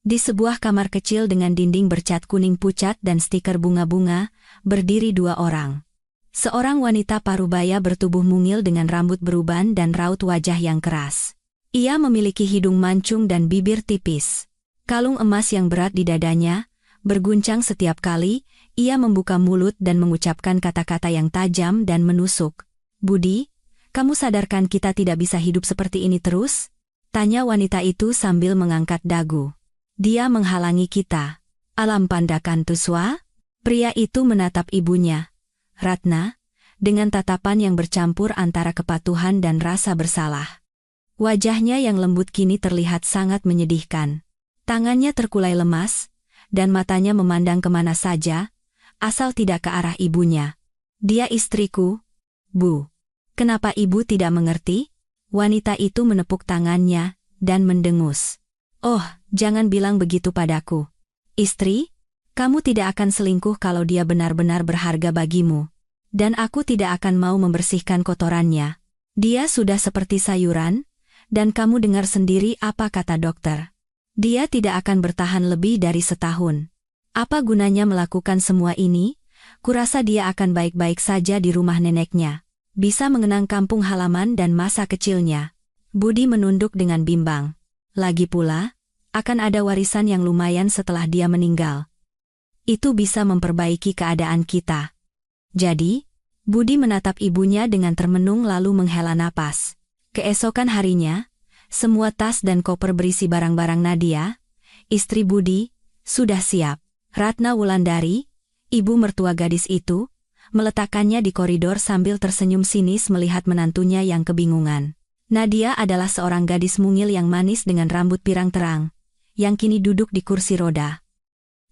Di sebuah kamar kecil dengan dinding bercat kuning pucat dan stiker bunga-bunga, berdiri dua orang. Seorang wanita parubaya bertubuh mungil dengan rambut beruban dan raut wajah yang keras. Ia memiliki hidung mancung dan bibir tipis. Kalung emas yang berat di dadanya berguncang setiap kali ia membuka mulut dan mengucapkan kata-kata yang tajam dan menusuk. "Budi, kamu sadarkan kita tidak bisa hidup seperti ini terus?" tanya wanita itu sambil mengangkat dagu. "Dia menghalangi kita." "Alam pandakan tuswa?" Pria itu menatap ibunya, Ratna, dengan tatapan yang bercampur antara kepatuhan dan rasa bersalah. Wajahnya yang lembut kini terlihat sangat menyedihkan. Tangannya terkulai lemas, dan matanya memandang kemana saja, asal tidak ke arah ibunya. "Dia istriku, Bu. Kenapa ibu tidak mengerti?" Wanita itu menepuk tangannya dan mendengus. "Oh, jangan bilang begitu padaku. Istri, kamu tidak akan selingkuh kalau dia benar-benar berharga bagimu. Dan aku tidak akan mau membersihkan kotorannya. Dia sudah seperti sayuran, dan kamu dengar sendiri apa kata dokter. Dia tidak akan bertahan lebih dari setahun. Apa gunanya melakukan semua ini? Kurasa dia akan baik-baik saja di rumah neneknya. Bisa mengenang kampung halaman dan masa kecilnya." Budi menunduk dengan bimbang. Lagi pula, akan ada warisan yang lumayan setelah dia meninggal. Itu bisa memperbaiki keadaan kita. Jadi, Budi menatap ibunya dengan termenung lalu menghela napas. Keesokan harinya, semua tas dan koper berisi barang-barang Nadia, istri Budi, sudah siap. Ratna Wulandari, ibu mertua gadis itu, meletakkannya di koridor sambil tersenyum sinis melihat menantunya yang kebingungan. Nadia adalah seorang gadis mungil yang manis dengan rambut pirang terang, yang kini duduk di kursi roda.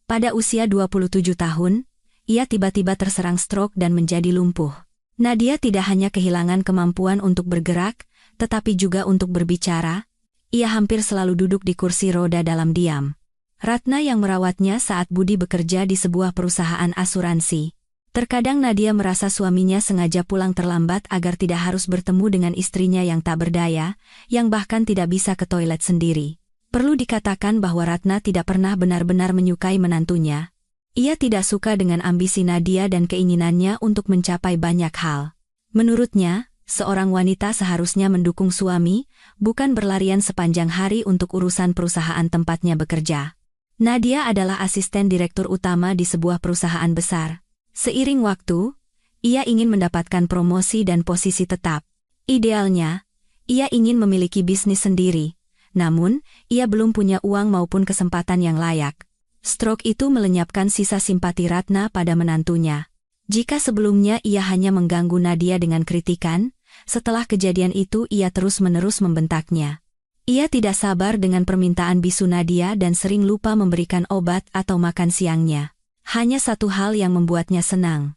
Pada usia 27 tahun, ia tiba-tiba terserang stroke dan menjadi lumpuh. Nadia tidak hanya kehilangan kemampuan untuk bergerak, tetapi juga untuk berbicara. Ia hampir selalu duduk di kursi roda dalam diam. Ratna yang merawatnya saat Budi bekerja di sebuah perusahaan asuransi. Terkadang Nadia merasa suaminya sengaja pulang terlambat agar tidak harus bertemu dengan istrinya yang tak berdaya, yang bahkan tidak bisa ke toilet sendiri. Perlu dikatakan bahwa Ratna tidak pernah benar-benar menyukai menantunya. Ia tidak suka dengan ambisi Nadia dan keinginannya untuk mencapai banyak hal. Menurutnya, seorang wanita seharusnya mendukung suami, bukan berlarian sepanjang hari untuk urusan perusahaan tempatnya bekerja. Nadia adalah asisten direktur utama di sebuah perusahaan besar. Seiring waktu, ia ingin mendapatkan promosi dan posisi tetap. Idealnya, ia ingin memiliki bisnis sendiri. Namun, ia belum punya uang maupun kesempatan yang layak. Stroke itu melenyapkan sisa simpati Ratna pada menantunya. Jika sebelumnya ia hanya mengganggu Nadia dengan kritikan, setelah kejadian itu ia terus-menerus membentaknya. Ia tidak sabar dengan permintaan bisu Nadia dan sering lupa memberikan obat atau makan siangnya. Hanya satu hal yang membuatnya senang.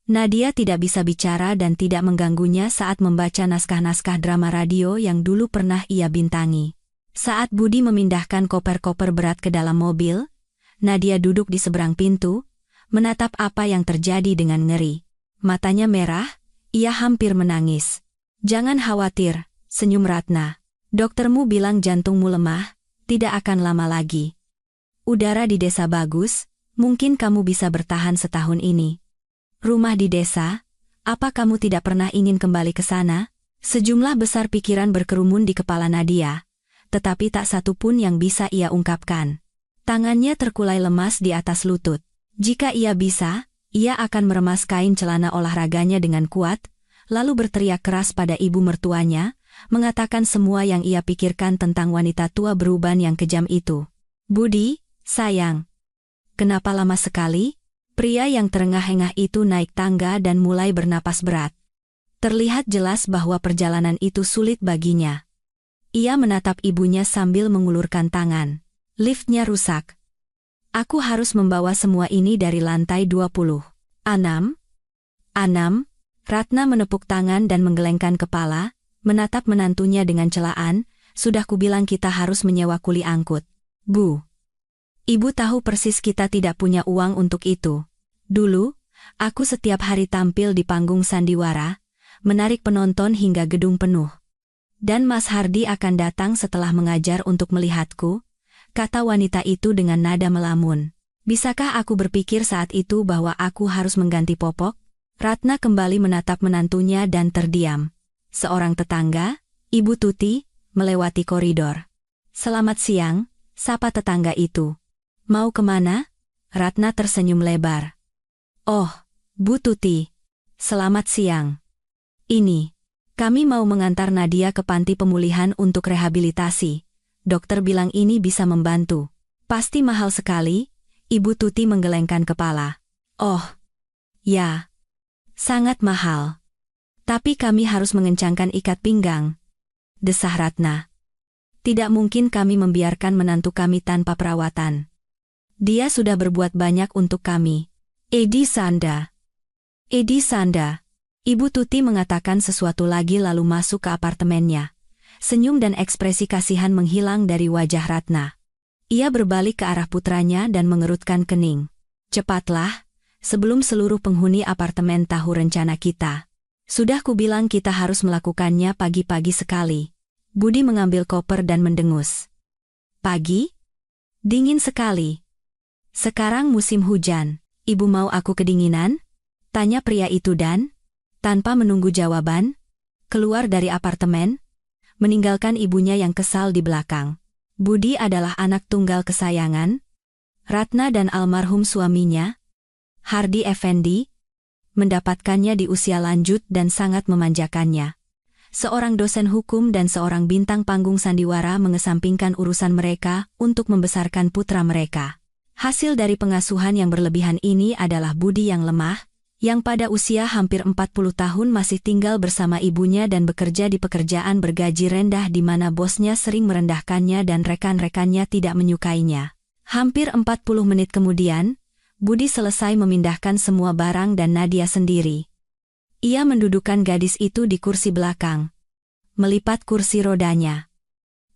Nadia tidak bisa bicara dan tidak mengganggunya saat membaca naskah-naskah drama radio yang dulu pernah ia bintangi. Saat Budi memindahkan koper-koper berat ke dalam mobil, Nadia duduk di seberang pintu, menatap apa yang terjadi dengan ngeri. Matanya merah, ia hampir menangis. "Jangan khawatir," senyum Ratna. "Doktermu bilang jantungmu lemah, tidak akan lama lagi. Udara di desa bagus, mungkin kamu bisa bertahan setahun ini. Rumah di desa, apa kamu tidak pernah ingin kembali ke sana?" Sejumlah besar pikiran berkerumun di kepala Nadia, tetapi tak satu pun yang bisa ia ungkapkan. Tangannya terkulai lemas di atas lutut. Jika ia bisa, ia akan meremas kain celana olahraganya dengan kuat, lalu berteriak keras pada ibu mertuanya, mengatakan semua yang ia pikirkan tentang wanita tua beruban yang kejam itu. "Budi, sayang. Kenapa lama sekali?" Pria yang terengah-engah itu naik tangga dan mulai bernapas berat. Terlihat jelas bahwa perjalanan itu sulit baginya. Ia menatap ibunya sambil mengulurkan tangan. "Liftnya rusak. Aku harus membawa semua ini dari lantai 20. Anam? Anam?" Ratna menepuk tangan dan menggelengkan kepala, menatap menantunya dengan celaan. "Sudah kubilang kita harus menyewa kuli angkut. Bu. Ibu tahu persis kita tidak punya uang untuk itu. Dulu, aku setiap hari tampil di panggung sandiwara, menarik penonton hingga gedung penuh. Dan Mas Hardi akan datang setelah mengajar untuk melihatku, kata wanita itu dengan nada melamun. Bisakah aku berpikir saat itu bahwa aku harus mengganti popok? Ratna kembali menatap menantunya dan terdiam. Seorang tetangga, Ibu Tuti, melewati koridor. Selamat siang, sapa tetangga itu. Mau kemana? Ratna tersenyum lebar. Oh, Bu Tuti. Selamat siang. Ini, kami mau mengantar Nadia ke panti pemulihan untuk rehabilitasi. Dokter bilang ini bisa membantu. Pasti mahal sekali. Ibu Tuti menggelengkan kepala. Oh, ya. Sangat mahal. Tapi kami harus mengencangkan ikat pinggang. Desah Ratna. Tidak mungkin kami membiarkan menantu kami tanpa perawatan. Dia sudah berbuat banyak untuk kami. Edi Sanda. Edi Sanda. Ibu Tuti mengatakan sesuatu lagi lalu masuk ke apartemennya. Senyum dan ekspresi kasihan menghilang dari wajah Ratna. Ia berbalik ke arah putranya dan mengerutkan kening. Cepatlah, sebelum seluruh penghuni apartemen tahu rencana kita. Sudah kubilang kita harus melakukannya pagi-pagi sekali. Budi mengambil koper dan mendengus. Pagi? Dingin sekali. Sekarang musim hujan. Ibu mau aku kedinginan? Tanya pria itu dan, tanpa menunggu jawaban, keluar dari apartemen, meninggalkan ibunya yang kesal di belakang. Budi adalah anak tunggal kesayangan Ratna dan almarhum suaminya, Hardi Effendi, mendapatkannya di usia lanjut dan sangat memanjakannya. Seorang dosen hukum dan seorang bintang panggung sandiwara mengesampingkan urusan mereka untuk membesarkan putra mereka. Hasil dari pengasuhan yang berlebihan ini adalah Budi yang lemah, yang pada usia hampir 40 tahun masih tinggal bersama ibunya dan bekerja di pekerjaan bergaji rendah di mana bosnya sering merendahkannya dan rekan-rekannya tidak menyukainya. Hampir 40 menit kemudian, Budi selesai memindahkan semua barang dan Nadia sendiri. Ia mendudukkan gadis itu di kursi belakang, melipat kursi rodanya.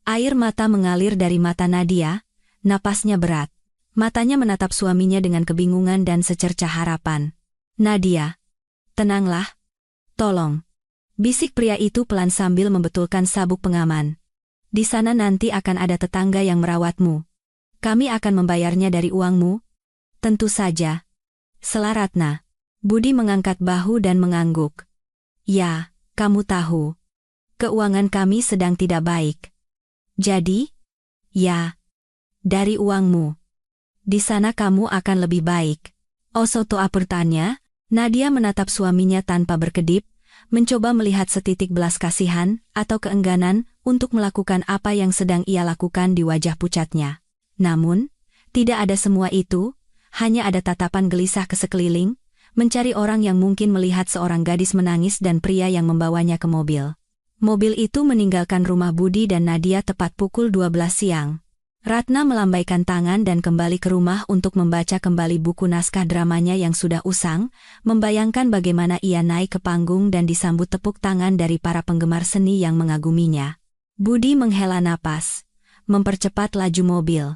Air mata mengalir dari mata Nadia, napasnya berat. Matanya menatap suaminya dengan kebingungan dan secercah harapan. Nadia, tenanglah. Tolong. Bisik pria itu pelan sambil membetulkan sabuk pengaman. Di sana nanti akan ada tetangga yang merawatmu. Kami akan membayarnya dari uangmu. Tentu saja. Sela Ratna. Budi mengangkat bahu dan mengangguk. Ya, kamu tahu. Keuangan kami sedang tidak baik. Jadi? Ya. Dari uangmu. Di sana kamu akan lebih baik. Osoto apertanya. Nadia menatap suaminya tanpa berkedip, mencoba melihat setitik belas kasihan atau keengganan untuk melakukan apa yang sedang ia lakukan di wajah pucatnya. Namun, tidak ada semua itu, hanya ada tatapan gelisah ke sekeliling, mencari orang yang mungkin melihat seorang gadis menangis dan pria yang membawanya ke mobil. Mobil itu meninggalkan rumah Budi dan Nadia tepat pukul 12 siang. Ratna melambaikan tangan dan kembali ke rumah untuk membaca kembali buku naskah dramanya yang sudah usang, membayangkan bagaimana ia naik ke panggung dan disambut tepuk tangan dari para penggemar seni yang mengaguminya. Budi menghela napas, mempercepat laju mobil.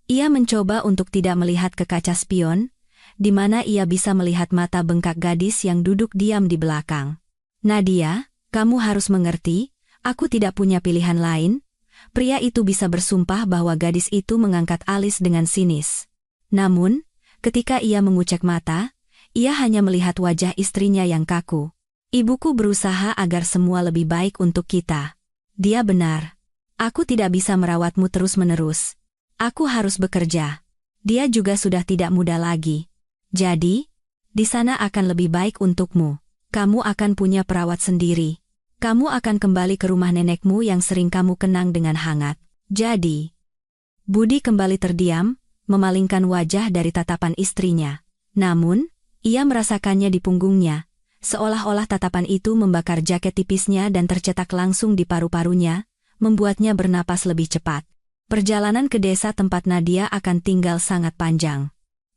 Ia mencoba untuk tidak melihat ke kaca spion, di mana ia bisa melihat mata bengkak gadis yang duduk diam di belakang. Nadia, kamu harus mengerti, aku tidak punya pilihan lain. Pria itu bisa bersumpah bahwa gadis itu mengangkat alis dengan sinis. Namun, ketika ia mengucek mata, ia hanya melihat wajah istrinya yang kaku. Ibuku berusaha agar semua lebih baik untuk kita. Dia benar. Aku tidak bisa merawatmu terus-menerus. Aku harus bekerja. Dia juga sudah tidak muda lagi. Jadi, di sana akan lebih baik untukmu. Kamu akan punya perawat sendiri. Kamu akan kembali ke rumah nenekmu yang sering kamu kenang dengan hangat. Jadi, Budi kembali terdiam, memalingkan wajah dari tatapan istrinya. Namun, ia merasakannya di punggungnya, seolah-olah tatapan itu membakar jaket tipisnya dan tercetak langsung di paru-parunya, membuatnya bernapas lebih cepat. Perjalanan ke desa tempat Nadia akan tinggal sangat panjang.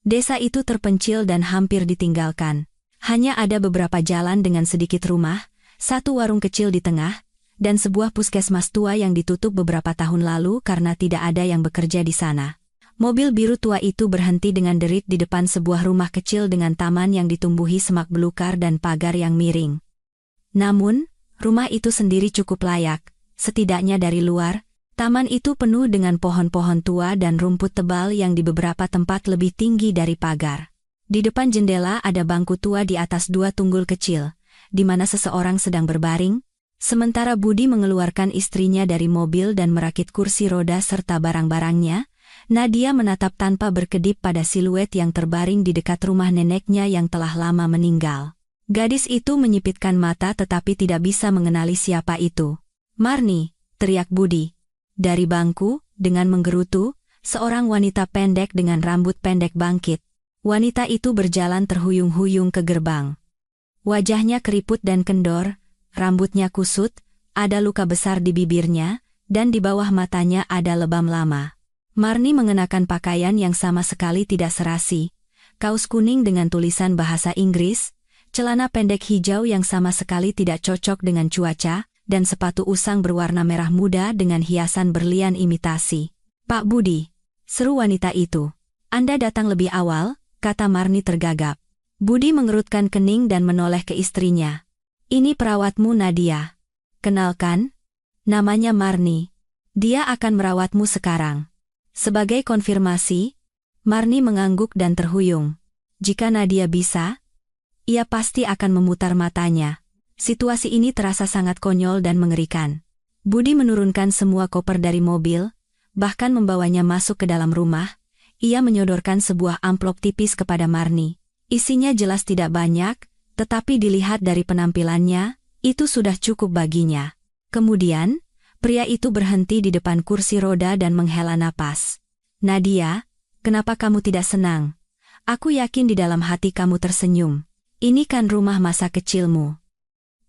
Desa itu terpencil dan hampir ditinggalkan. Hanya ada beberapa jalan dengan sedikit rumah, satu warung kecil di tengah, dan sebuah puskesmas tua yang ditutup beberapa tahun lalu karena tidak ada yang bekerja di sana. Mobil biru tua itu berhenti dengan derit di depan sebuah rumah kecil dengan taman yang ditumbuhi semak belukar dan pagar yang miring. Namun, rumah itu sendiri cukup layak, setidaknya dari luar, Taman itu penuh dengan pohon-pohon tua dan rumput tebal yang di beberapa tempat lebih tinggi dari pagar. Di depan jendela ada bangku tua di atas dua tunggul kecil, di mana seseorang sedang berbaring, sementara Budi mengeluarkan istrinya dari mobil dan merakit kursi roda serta barang-barangnya. Nadia menatap tanpa berkedip pada siluet yang terbaring di dekat rumah neneknya yang telah lama meninggal. Gadis itu menyipitkan mata tetapi tidak bisa mengenali siapa itu. "Marni!" teriak Budi. Dari bangku, dengan menggerutu, seorang wanita pendek dengan rambut pendek bangkit. Wanita itu berjalan terhuyung-huyung ke gerbang. Wajahnya keriput dan kendor, rambutnya kusut, ada luka besar di bibirnya, dan di bawah matanya ada lebam lama. Marni mengenakan pakaian yang sama sekali tidak serasi, kaos kuning dengan tulisan bahasa Inggris, celana pendek hijau yang sama sekali tidak cocok dengan cuaca, dan sepatu usang berwarna merah muda dengan hiasan berlian imitasi. "Pak Budi," seru wanita itu. "Anda datang lebih awal," kata Marni tergagap. Budi mengerutkan kening dan menoleh ke istrinya. "Ini perawatmu Nadia. Kenalkan, namanya Marni. Dia akan merawatmu sekarang." Sebagai konfirmasi, Marni mengangguk dan terhuyung. Jika Nadia bisa, ia pasti akan memutar matanya. Situasi ini terasa sangat konyol dan mengerikan. Budi menurunkan semua koper dari mobil, bahkan membawanya masuk ke dalam rumah. Ia menyodorkan sebuah amplop tipis kepada Marni. Isinya jelas tidak banyak, tetapi dilihat dari penampilannya, itu sudah cukup baginya. Kemudian, pria itu berhenti di depan kursi roda dan menghela napas. "Nadia, kenapa kamu tidak senang? Aku yakin di dalam hati kamu tersenyum. Ini kan rumah masa kecilmu."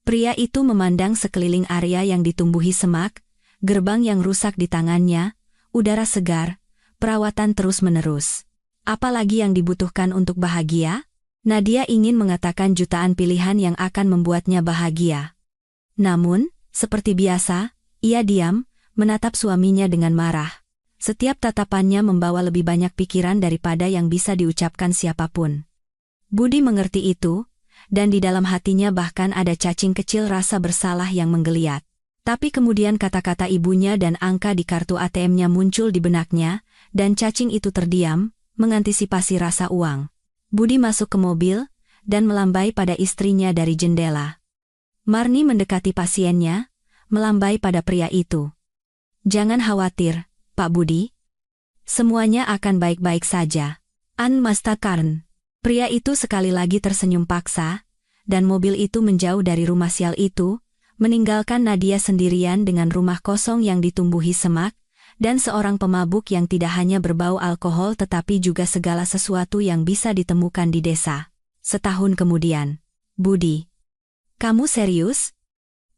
Pria itu memandang sekeliling area yang ditumbuhi semak, gerbang yang rusak di tangannya, udara segar, perawatan terus-menerus. Apalagi yang dibutuhkan untuk bahagia? Nadia ingin mengatakan jutaan pilihan yang akan membuatnya bahagia. Namun, seperti biasa, ia diam, menatap suaminya dengan marah. Setiap tatapannya membawa lebih banyak pikiran daripada yang bisa diucapkan siapapun. Budi mengerti itu, dan di dalam hatinya bahkan ada cacing kecil rasa bersalah yang menggeliat. Tapi kemudian kata-kata ibunya dan angka di kartu ATM-nya muncul di benaknya, dan cacing itu terdiam, mengantisipasi rasa uang. Budi masuk ke mobil, dan melambai pada istrinya dari jendela. Marni mendekati pasiennya, melambai pada pria itu. "Jangan khawatir, Pak Budi. Semuanya akan baik-baik saja. An Mastakarn." Pria itu sekali lagi tersenyum paksa, dan mobil itu menjauh dari rumah sial itu, meninggalkan Nadia sendirian dengan rumah kosong yang ditumbuhi semak, dan seorang pemabuk yang tidak hanya berbau alkohol tetapi juga segala sesuatu yang bisa ditemukan di desa. Setahun kemudian. "Budi, kamu serius?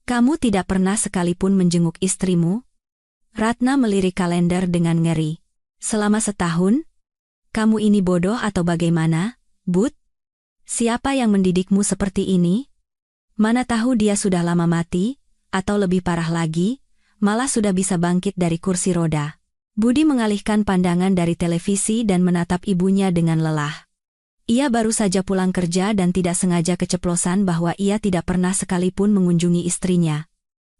Kamu tidak pernah sekalipun menjenguk istrimu?" Ratna melirik kalender dengan ngeri. "Selama setahun? Kamu ini bodoh atau bagaimana, Bud? Siapa yang mendidikmu seperti ini? Mana tahu dia sudah lama mati, atau lebih parah lagi, malah sudah bisa bangkit dari kursi roda." Budi mengalihkan pandangan dari televisi dan menatap ibunya dengan lelah. Ia baru saja pulang kerja dan tidak sengaja keceplosan bahwa ia tidak pernah sekalipun mengunjungi istrinya.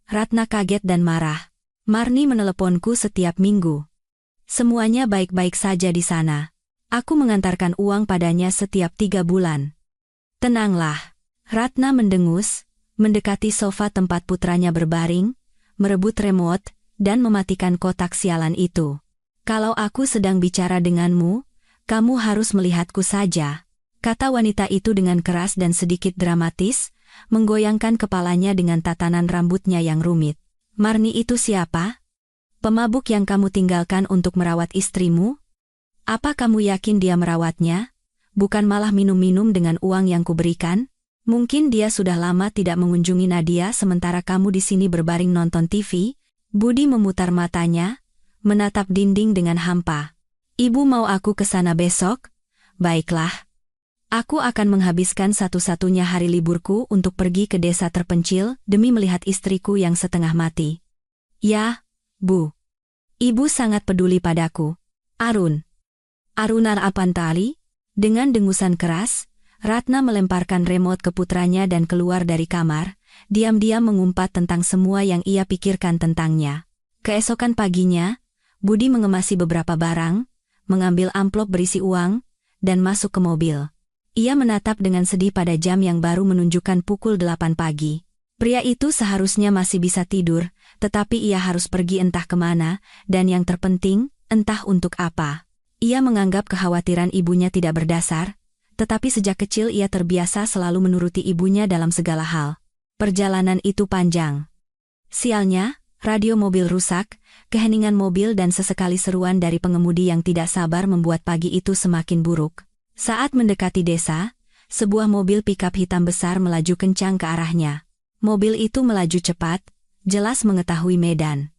Ratna kaget dan marah. "Marni meneleponku setiap minggu. Semuanya baik-baik saja di sana. Aku mengantarkan uang padanya setiap 3 bulan. Tenanglah." Ratna mendengus, mendekati sofa tempat putranya berbaring, merebut remote, dan mematikan kotak sialan itu. "Kalau aku sedang bicara denganmu, kamu harus melihatku saja," kata wanita itu dengan keras dan sedikit dramatis, menggoyangkan kepalanya dengan tatanan rambutnya yang rumit. "Marni itu siapa? Pemabuk yang kamu tinggalkan untuk merawat istrimu? Apa kamu yakin dia merawatnya? Bukan malah minum-minum dengan uang yang kuberikan? Mungkin dia sudah lama tidak mengunjungi Nadia sementara kamu di sini berbaring nonton TV." Budi memutar matanya, menatap dinding dengan hampa. "Ibu mau aku ke sana besok? Baiklah. Aku akan menghabiskan satu-satunya hari liburku untuk pergi ke desa terpencil demi melihat istriku yang setengah mati." "Ya, Bu. Ibu sangat peduli padaku. Arun." "Arunar Apantali?" Dengan dengusan keras, Ratna melemparkan remote ke putranya dan keluar dari kamar, diam-diam mengumpat tentang semua yang ia pikirkan tentangnya. Keesokan paginya, Budi mengemasi beberapa barang, mengambil amplop berisi uang, dan masuk ke mobil. Ia menatap dengan sedih pada jam yang baru menunjukkan pukul 8 pagi. Pria itu seharusnya masih bisa tidur, tetapi ia harus pergi entah kemana, dan yang terpenting, entah untuk apa. Ia menganggap kekhawatiran ibunya tidak berdasar, tetapi sejak kecil ia terbiasa selalu menuruti ibunya dalam segala hal. Perjalanan itu panjang. Sialnya, radio mobil rusak, keheningan mobil dan sesekali seruan dari pengemudi yang tidak sabar membuat pagi itu semakin buruk. Saat mendekati desa, sebuah mobil pikap hitam besar melaju kencang ke arahnya. Mobil itu melaju cepat, jelas mengetahui medan.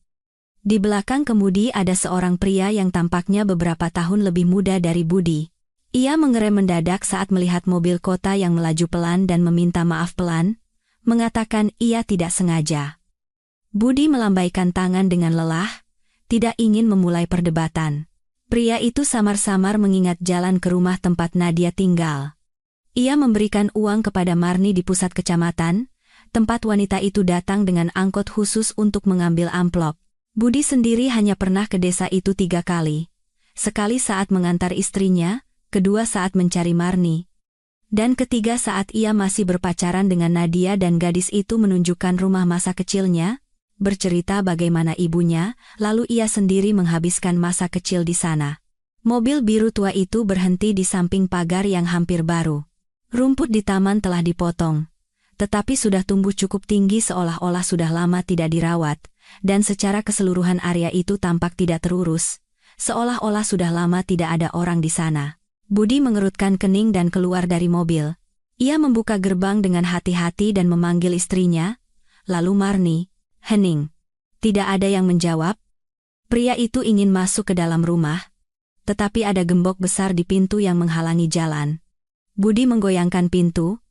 Di belakang kemudi ada seorang pria yang tampaknya beberapa tahun lebih muda dari Budi. Ia mengerem mendadak saat melihat mobil kota yang melaju pelan dan meminta maaf pelan, mengatakan ia tidak sengaja. Budi melambaikan tangan dengan lelah, tidak ingin memulai perdebatan. Pria itu samar-samar mengingat jalan ke rumah tempat Nadia tinggal. Ia memberikan uang kepada Marni di pusat kecamatan, tempat wanita itu datang dengan angkot khusus untuk mengambil amplop. Budi sendiri hanya pernah ke desa itu 3 kali. Sekali saat mengantar istrinya, kedua saat mencari Marni, dan ketiga saat ia masih berpacaran dengan Nadia dan gadis itu menunjukkan rumah masa kecilnya, bercerita bagaimana ibunya, lalu ia sendiri menghabiskan masa kecil di sana. Mobil biru tua itu berhenti di samping pagar yang hampir baru. Rumput di taman telah dipotong, tetapi sudah tumbuh cukup tinggi seolah-olah sudah lama tidak dirawat, dan secara keseluruhan area itu tampak tidak terurus, seolah-olah sudah lama tidak ada orang di sana. Budi mengerutkan kening dan keluar dari mobil. Ia membuka gerbang dengan hati-hati dan memanggil istrinya, lalu Marni, hening. Tidak ada yang menjawab. Pria itu ingin masuk ke dalam rumah, tetapi ada gembok besar di pintu yang menghalangi jalan. Budi menggoyangkan pintu,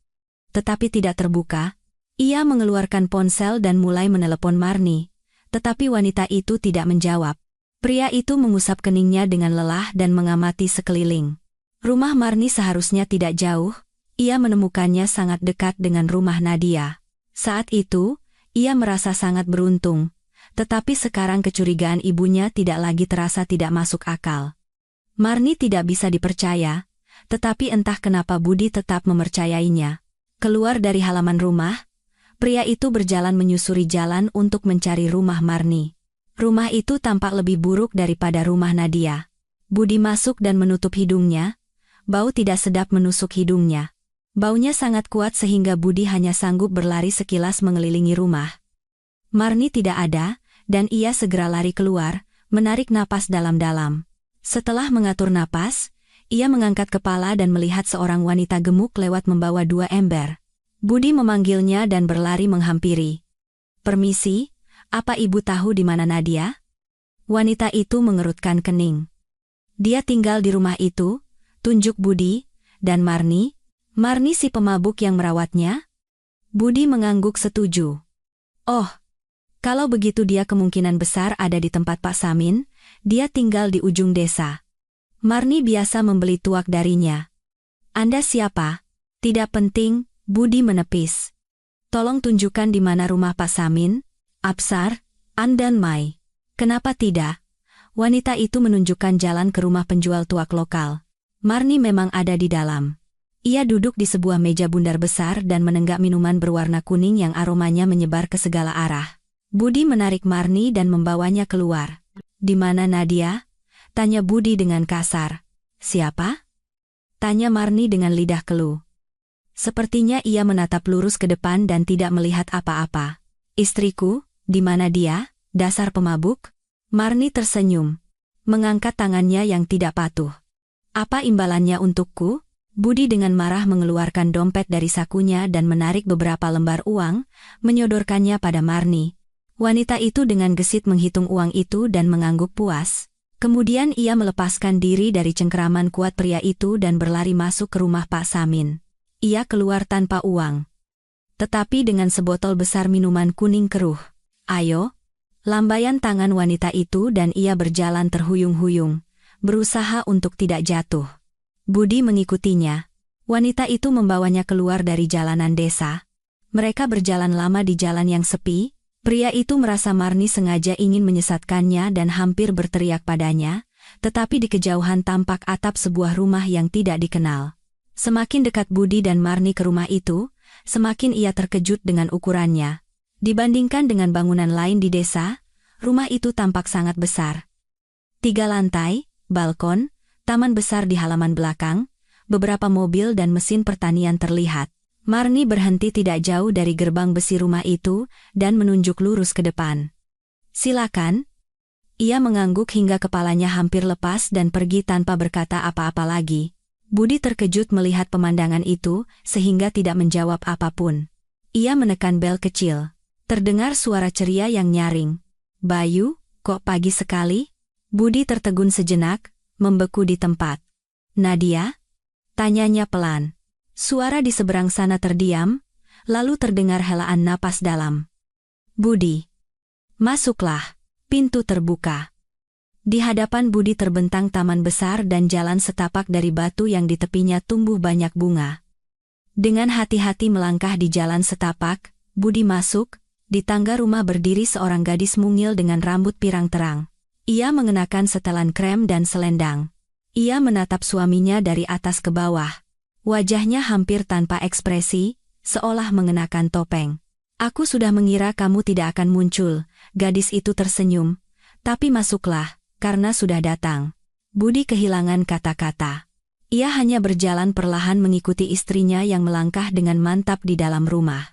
tetapi tidak terbuka. Ia mengeluarkan ponsel dan mulai menelepon Marni, tetapi wanita itu tidak menjawab. Pria itu mengusap keningnya dengan lelah dan mengamati sekeliling. Rumah Marni seharusnya tidak jauh, ia menemukannya sangat dekat dengan rumah Nadia. Saat itu, ia merasa sangat beruntung, tetapi sekarang kecurigaan ibunya tidak lagi terasa tidak masuk akal. Marni tidak bisa dipercaya, tetapi entah kenapa Budi tetap mempercayainya. Keluar dari halaman rumah, pria itu berjalan menyusuri jalan untuk mencari rumah Marni. Rumah itu tampak lebih buruk daripada rumah Nadia. Budi masuk dan menutup hidungnya, bau tidak sedap menusuk hidungnya. Baunya sangat kuat sehingga Budi hanya sanggup berlari sekilas mengelilingi rumah. Marni tidak ada, dan ia segera lari keluar, menarik napas dalam-dalam. Setelah mengatur napas, ia mengangkat kepala dan melihat seorang wanita gemuk lewat membawa 2 ember. Budi memanggilnya dan berlari menghampiri. "Permisi, apa ibu tahu di mana Nadia?" Wanita itu mengerutkan kening. "Dia tinggal di rumah itu," tunjuk Budi, "dan Marni si pemabuk yang merawatnya?" Budi mengangguk setuju. "Oh, kalau begitu dia kemungkinan besar ada di tempat Pak Samin, dia tinggal di ujung desa. Marni biasa membeli tuak darinya." "Anda siapa?" "Tidak penting," Budi menepis. "Tolong tunjukkan di mana rumah Pak Samin, Absar, An dan Mai." "Kenapa tidak?" Wanita itu menunjukkan jalan ke rumah penjual tuak lokal. Marni memang ada di dalam. Ia duduk di sebuah meja bundar besar dan menenggak minuman berwarna kuning yang aromanya menyebar ke segala arah. Budi menarik Marni dan membawanya keluar. "Di mana Nadia?" tanya Budi dengan kasar. "Siapa?" tanya Marni dengan lidah keluh. Sepertinya ia menatap lurus ke depan dan tidak melihat apa-apa. "Istriku, di mana dia, dasar pemabuk?" Marni tersenyum, mengangkat tangannya yang tidak patuh. "Apa imbalannya untukku?" Budi dengan marah mengeluarkan dompet dari sakunya dan menarik beberapa lembar uang, menyodorkannya pada Marni. Wanita itu dengan gesit menghitung uang itu dan mengangguk puas. Kemudian ia melepaskan diri dari cengkeraman kuat pria itu dan berlari masuk ke rumah Pak Samin. Ia keluar tanpa uang, tetapi dengan sebotol besar minuman kuning keruh. "Ayo!" lambaian tangan wanita itu dan ia berjalan terhuyung-huyung, berusaha untuk tidak jatuh. Budi mengikutinya. Wanita itu membawanya keluar dari jalanan desa. Mereka berjalan lama di jalan yang sepi, Pria itu merasa Marni sengaja ingin menyesatkannya dan hampir berteriak padanya, tetapi di kejauhan tampak atap sebuah rumah yang tidak dikenal. Semakin dekat Budi dan Marni ke rumah itu, semakin ia terkejut dengan ukurannya. Dibandingkan dengan bangunan lain di desa, rumah itu tampak sangat besar. 3 lantai, balkon, taman besar di halaman belakang, beberapa mobil dan mesin pertanian terlihat. Marni berhenti tidak jauh dari gerbang besi rumah itu dan menunjuk lurus ke depan. "Silakan." Ia mengangguk hingga kepalanya hampir lepas dan pergi tanpa berkata apa-apa lagi. Budi terkejut melihat pemandangan itu sehingga tidak menjawab apapun. Ia menekan bel kecil. Terdengar suara ceria yang nyaring. "Bayu, kok pagi sekali?" Budi tertegun sejenak, membeku di tempat. "Nadia?" tanyanya pelan. Suara di seberang sana terdiam, lalu terdengar helaan napas dalam. "Budi, masuklah." Pintu terbuka. Di hadapan Budi terbentang taman besar dan jalan setapak dari batu yang di tepinya tumbuh banyak bunga. Dengan hati-hati melangkah di jalan setapak, Budi masuk. Di tangga rumah berdiri seorang gadis mungil dengan rambut pirang terang. Ia mengenakan setelan krem dan selendang. Ia menatap suaminya dari atas ke bawah. Wajahnya hampir tanpa ekspresi, seolah mengenakan topeng. "Aku sudah mengira kamu tidak akan muncul," gadis itu tersenyum. "Tapi masuklah, karena sudah datang." Budi kehilangan kata-kata. Ia hanya berjalan perlahan mengikuti istrinya yang melangkah dengan mantap di dalam rumah.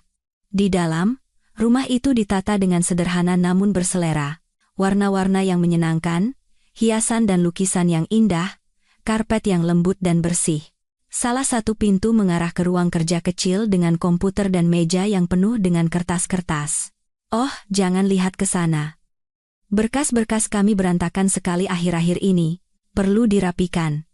Di dalam, rumah itu ditata dengan sederhana namun berselera. Warna-warna yang menyenangkan, hiasan dan lukisan yang indah, karpet yang lembut dan bersih. Salah satu pintu mengarah ke ruang kerja kecil dengan komputer dan meja yang penuh dengan kertas-kertas. "Oh, jangan lihat ke sana. Berkas-berkas kami berantakan sekali akhir-akhir ini, perlu dirapikan."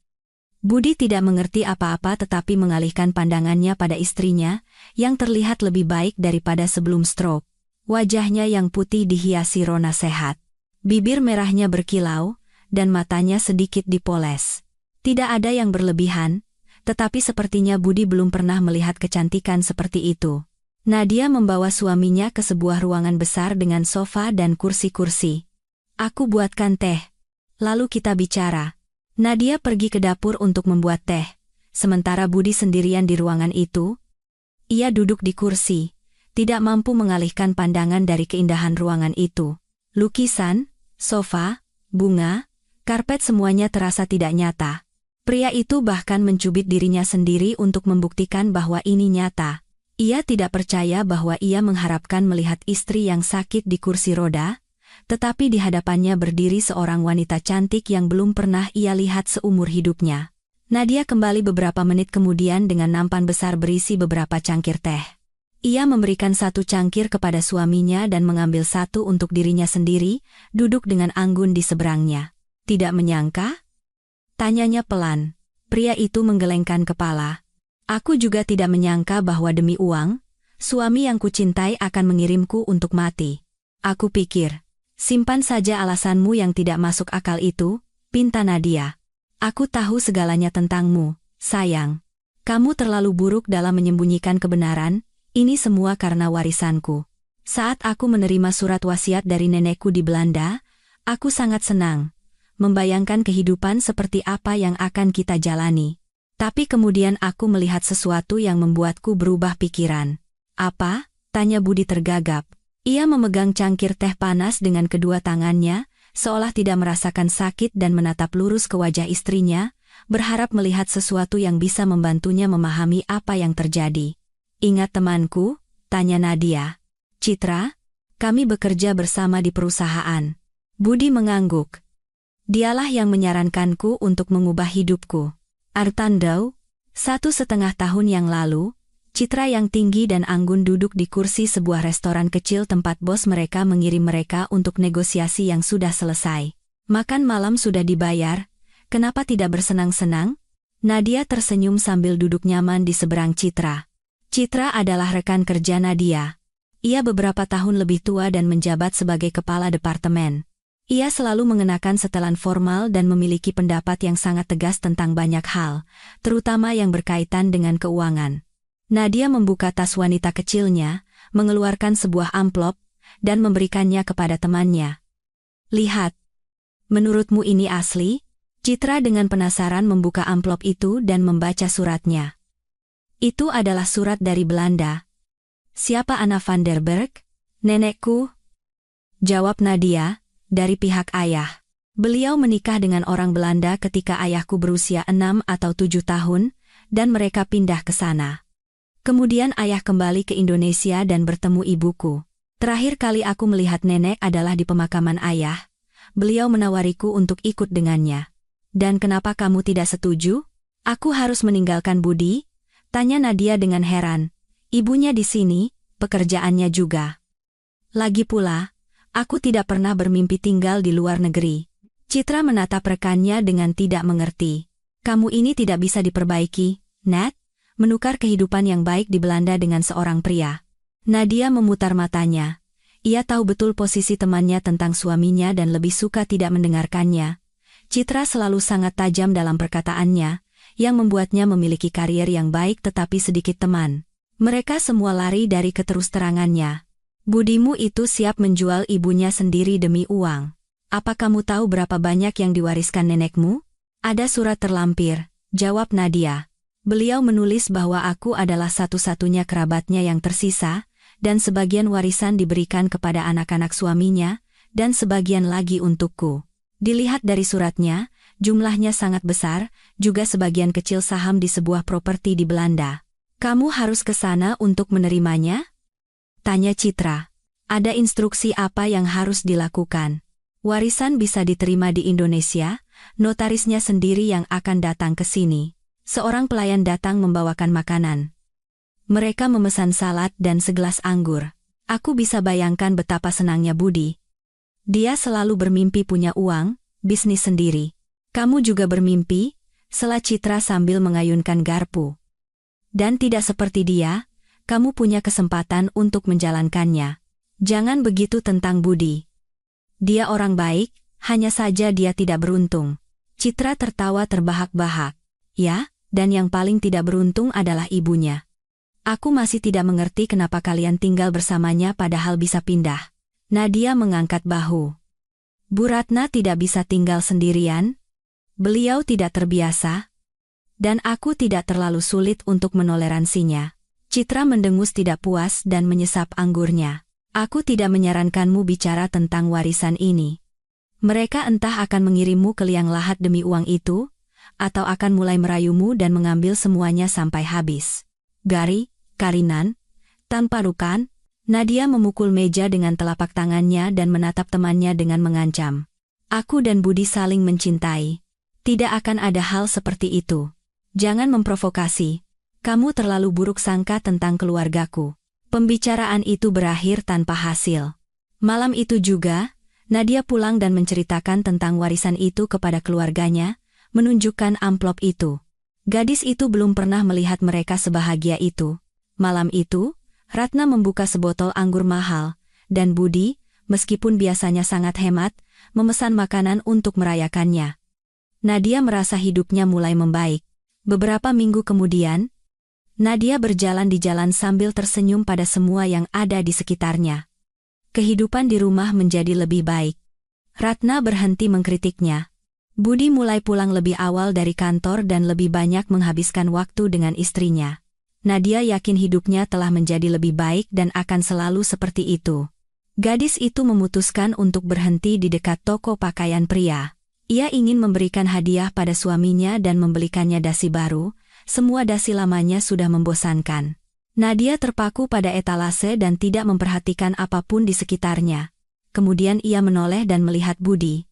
Budi tidak mengerti apa-apa tetapi mengalihkan pandangannya pada istrinya, yang terlihat lebih baik daripada sebelum stroke. Wajahnya yang putih dihiasi rona sehat. Bibir merahnya berkilau, dan matanya sedikit dipoles. Tidak ada yang berlebihan, tetapi sepertinya Budi belum pernah melihat kecantikan seperti itu. Nadia membawa suaminya ke sebuah ruangan besar dengan sofa dan kursi-kursi. "Aku buatkan teh. Lalu kita bicara." Nadia pergi ke dapur untuk membuat teh, sementara Budi sendirian di ruangan itu. Ia duduk di kursi, tidak mampu mengalihkan pandangan dari keindahan ruangan itu. Lukisan, sofa, bunga, karpet semuanya terasa tidak nyata. Pria itu bahkan mencubit dirinya sendiri untuk membuktikan bahwa ini nyata. Ia tidak percaya bahwa ia mengharapkan melihat istri yang sakit di kursi roda, tetapi di hadapannya berdiri seorang wanita cantik yang belum pernah ia lihat seumur hidupnya. Nadia kembali beberapa menit kemudian dengan nampan besar berisi beberapa cangkir teh. Ia memberikan 1 cangkir kepada suaminya dan mengambil 1 untuk dirinya sendiri, duduk dengan anggun di seberangnya. "Tidak menyangka?" tanyanya pelan. Pria itu menggelengkan kepala. "Aku juga tidak menyangka bahwa demi uang, suami yang kucintai akan mengirimku untuk mati. Aku pikir, simpan saja alasanmu yang tidak masuk akal itu," pinta Nadia. "Aku tahu segalanya tentangmu, sayang. Kamu terlalu buruk dalam menyembunyikan kebenaran, ini semua karena warisanku. Saat aku menerima surat wasiat dari nenekku di Belanda, aku sangat senang, membayangkan kehidupan seperti apa yang akan kita jalani. Tapi kemudian aku melihat sesuatu yang membuatku berubah pikiran." "Apa?" tanya Budi tergagap. Ia memegang cangkir teh panas dengan kedua tangannya, seolah tidak merasakan sakit dan menatap lurus ke wajah istrinya, berharap melihat sesuatu yang bisa membantunya memahami apa yang terjadi. "Ingat temanku?" tanya Nadia. "Citra? Kami bekerja bersama di perusahaan." Budi mengangguk. "Dialah yang menyarankanku untuk mengubah hidupku." "Artandau?" 1,5 tahun yang lalu, Citra yang tinggi dan anggun duduk di kursi sebuah restoran kecil tempat bos mereka mengirim mereka untuk negosiasi yang sudah selesai. "Makan malam sudah dibayar, kenapa tidak bersenang-senang?" Nadia tersenyum sambil duduk nyaman di seberang Citra. Citra adalah rekan kerja Nadia. Ia beberapa tahun lebih tua dan menjabat sebagai kepala departemen. Ia selalu mengenakan setelan formal dan memiliki pendapat yang sangat tegas tentang banyak hal, terutama yang berkaitan dengan keuangan. Nadia membuka tas wanita kecilnya, mengeluarkan sebuah amplop, dan memberikannya kepada temannya. Lihat. Menurutmu ini asli? Citra dengan penasaran membuka amplop itu dan membaca suratnya. Itu adalah surat dari Belanda. Siapa Anna van der Berg? Nenekku. Jawab Nadia, dari pihak ayah. Beliau menikah dengan orang Belanda ketika ayahku berusia 6 atau 7 tahun, dan mereka pindah ke sana. Kemudian ayah kembali ke Indonesia dan bertemu ibuku. Terakhir kali aku melihat nenek adalah di pemakaman ayah. Beliau menawariku untuk ikut dengannya. Dan kenapa kamu tidak setuju? Aku harus meninggalkan Budi? Tanya Nadia dengan heran. Ibunya di sini, pekerjaannya juga. Lagi pula, aku tidak pernah bermimpi tinggal di luar negeri. Citra menatap rekannya dengan tidak mengerti. Kamu ini tidak bisa diperbaiki, Nat? Menukar kehidupan yang baik di Belanda dengan seorang pria. Nadia memutar matanya. Ia tahu betul posisi temannya tentang suaminya dan lebih suka tidak mendengarkannya. Citra selalu sangat tajam dalam perkataannya, yang membuatnya memiliki karier yang baik tetapi sedikit teman. Mereka semua lari dari keterus-terangannya. Budimu itu siap menjual ibunya sendiri demi uang. Apa kamu tahu berapa banyak yang diwariskan nenekmu? Ada surat terlampir, jawab Nadia. Beliau menulis bahwa aku adalah satu-satunya kerabatnya yang tersisa, dan sebagian warisan diberikan kepada anak-anak suaminya, dan sebagian lagi untukku. Dilihat dari suratnya, jumlahnya sangat besar, juga sebagian kecil saham di sebuah properti di Belanda. Kamu harus ke sana untuk menerimanya? Tanya Citra. Ada instruksi apa yang harus dilakukan? Warisan bisa diterima di Indonesia, notarisnya sendiri yang akan datang ke sini. Seorang pelayan datang membawakan makanan. Mereka memesan salad dan segelas anggur. Aku bisa bayangkan betapa senangnya Budi. Dia selalu bermimpi punya uang, bisnis sendiri. Kamu juga bermimpi? Sela Citra sambil mengayunkan garpu. Dan tidak seperti dia, kamu punya kesempatan untuk menjalankannya. Jangan begitu tentang Budi. Dia orang baik, hanya saja dia tidak beruntung. Citra tertawa terbahak-bahak. Ya, dan yang paling tidak beruntung adalah ibunya. Aku masih tidak mengerti kenapa kalian tinggal bersamanya padahal bisa pindah. Nadia mengangkat bahu. Bu Ratna tidak bisa tinggal sendirian. Beliau tidak terbiasa. Dan aku tidak terlalu sulit untuk menoleransinya. Citra mendengus tidak puas dan menyesap anggurnya. Aku tidak menyarankanmu bicara tentang warisan ini. Mereka entah akan mengirimmu ke liang lahat demi uang itu, atau akan mulai merayumu dan mengambil semuanya sampai habis. Gari, Karinan, tanpa rukan, Nadia memukul meja dengan telapak tangannya dan menatap temannya dengan mengancam. Aku dan Budi saling mencintai. Tidak akan ada hal seperti itu. Jangan memprovokasi. Kamu terlalu buruk sangka tentang keluargaku. Pembicaraan itu berakhir tanpa hasil. Malam itu juga, Nadia pulang dan menceritakan tentang warisan itu kepada keluarganya, menunjukkan amplop itu. Gadis itu belum pernah melihat mereka sebahagia itu. Malam itu, Ratna membuka sebotol anggur mahal, dan Budi, meskipun biasanya sangat hemat, memesan makanan untuk merayakannya. Nadia merasa hidupnya mulai membaik. Beberapa minggu kemudian, Nadia berjalan di jalan sambil tersenyum pada semua yang ada di sekitarnya. Kehidupan di rumah menjadi lebih baik. Ratna berhenti mengkritiknya. Budi mulai pulang lebih awal dari kantor dan lebih banyak menghabiskan waktu dengan istrinya. Nadia yakin hidupnya telah menjadi lebih baik dan akan selalu seperti itu. Gadis itu memutuskan untuk berhenti di dekat toko pakaian pria. Ia ingin memberikan hadiah pada suaminya dan membelikannya dasi baru, semua dasi lamanya sudah membosankan. Nadia terpaku pada etalase dan tidak memperhatikan apapun di sekitarnya. Kemudian ia menoleh dan melihat Budi.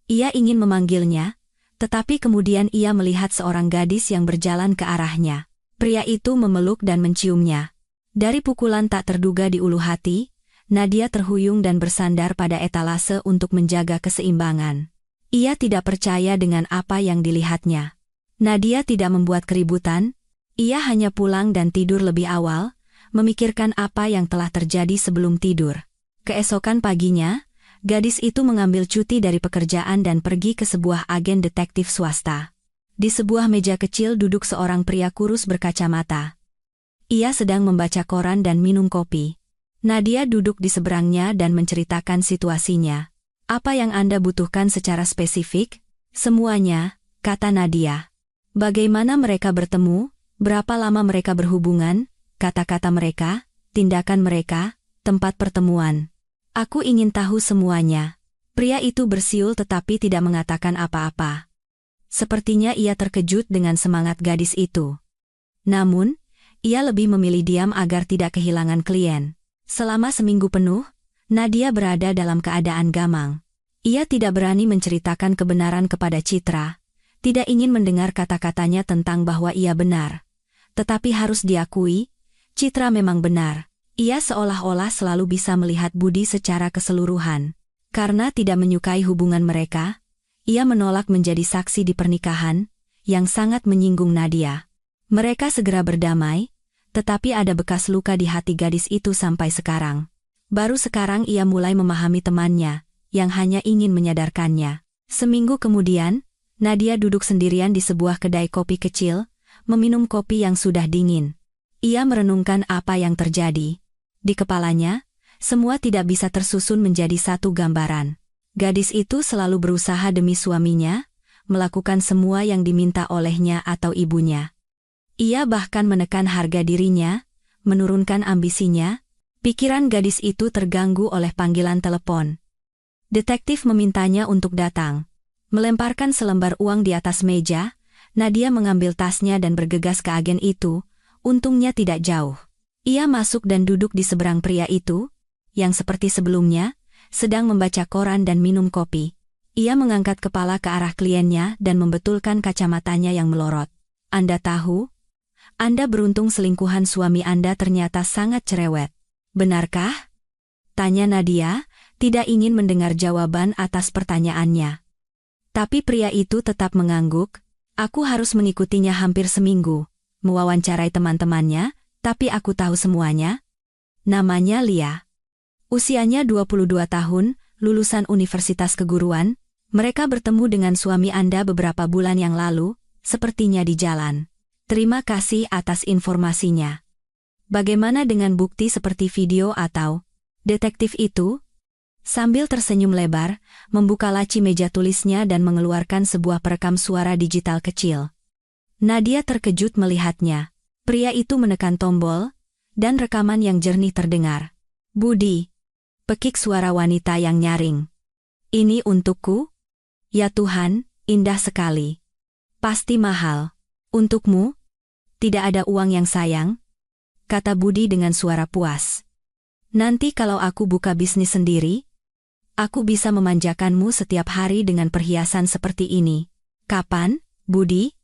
Ia ingin memanggilnya, tetapi kemudian ia melihat seorang gadis yang berjalan ke arahnya. Pria itu memeluk dan menciumnya. Dari pukulan tak terduga di ulu hati, Nadia terhuyung dan bersandar pada etalase untuk menjaga keseimbangan. Ia tidak percaya dengan apa yang dilihatnya. Nadia tidak membuat keributan, ia hanya pulang dan tidur lebih awal, memikirkan apa yang telah terjadi sebelum tidur. Keesokan paginya, gadis itu mengambil cuti dari pekerjaan dan pergi ke sebuah agen detektif swasta. Di sebuah meja kecil duduk seorang pria kurus berkacamata. Ia sedang membaca koran dan minum kopi. Nadia duduk di seberangnya dan menceritakan situasinya. Apa yang Anda butuhkan secara spesifik? Semuanya, kata Nadia. Bagaimana mereka bertemu? Berapa lama mereka berhubungan? Kata-kata mereka, tindakan mereka, tempat pertemuan. Aku ingin tahu semuanya. Pria itu bersiul tetapi tidak mengatakan apa-apa. Sepertinya ia terkejut dengan semangat gadis itu. Namun, ia lebih memilih diam agar tidak kehilangan klien. Selama seminggu penuh, Nadia berada dalam keadaan gamang. Ia tidak berani menceritakan kebenaran kepada Citra, tidak ingin mendengar kata-katanya tentang bahwa ia benar. Tetapi harus diakui, Citra memang benar. Ia seolah-olah selalu bisa melihat Budi secara keseluruhan. Karena tidak menyukai hubungan mereka, ia menolak menjadi saksi di pernikahan, yang sangat menyinggung Nadia. Mereka segera berdamai, tetapi ada bekas luka di hati gadis itu sampai sekarang. Baru sekarang ia mulai memahami temannya, yang hanya ingin menyadarkannya. Seminggu kemudian, Nadia duduk sendirian di sebuah kedai kopi kecil, meminum kopi yang sudah dingin. Ia merenungkan apa yang terjadi. Di kepalanya, semua tidak bisa tersusun menjadi satu gambaran. Gadis itu selalu berusaha demi suaminya, melakukan semua yang diminta olehnya atau ibunya. Ia bahkan menekan harga dirinya, menurunkan ambisinya. Pikiran gadis itu terganggu oleh panggilan telepon. Detektif memintanya untuk datang. Melemparkan selembar uang di atas meja, Nadia mengambil tasnya dan bergegas ke agen itu, untungnya tidak jauh. Ia masuk dan duduk di seberang pria itu, yang seperti sebelumnya, sedang membaca koran dan minum kopi. Ia mengangkat kepala ke arah kliennya dan membetulkan kacamatanya yang melorot. Anda tahu? Anda beruntung selingkuhan suami Anda ternyata sangat cerewet. Benarkah? Tanya Nadia, tidak ingin mendengar jawaban atas pertanyaannya. Tapi pria itu tetap mengangguk. Aku harus mengikutinya hampir seminggu, mewawancarai teman-temannya, tapi aku tahu semuanya. Namanya Lia. Usianya 22 tahun, lulusan Universitas Keguruan. Mereka bertemu dengan suami Anda beberapa bulan yang lalu, sepertinya di jalan. Terima kasih atas informasinya. Bagaimana dengan bukti seperti video atau detektif itu? Sambil tersenyum lebar, membuka laci meja tulisnya dan mengeluarkan sebuah perekam suara digital kecil. Nadia terkejut melihatnya. Pria itu menekan tombol, dan rekaman yang jernih terdengar. Budi. Pekik suara wanita yang nyaring. Ini untukku? Ya Tuhan, indah sekali. Pasti mahal. Untukmu? Tidak ada uang yang sayang? Kata Budi dengan suara puas. Nanti kalau aku buka bisnis sendiri, aku bisa memanjakanmu setiap hari dengan perhiasan seperti ini. Kapan, Budi?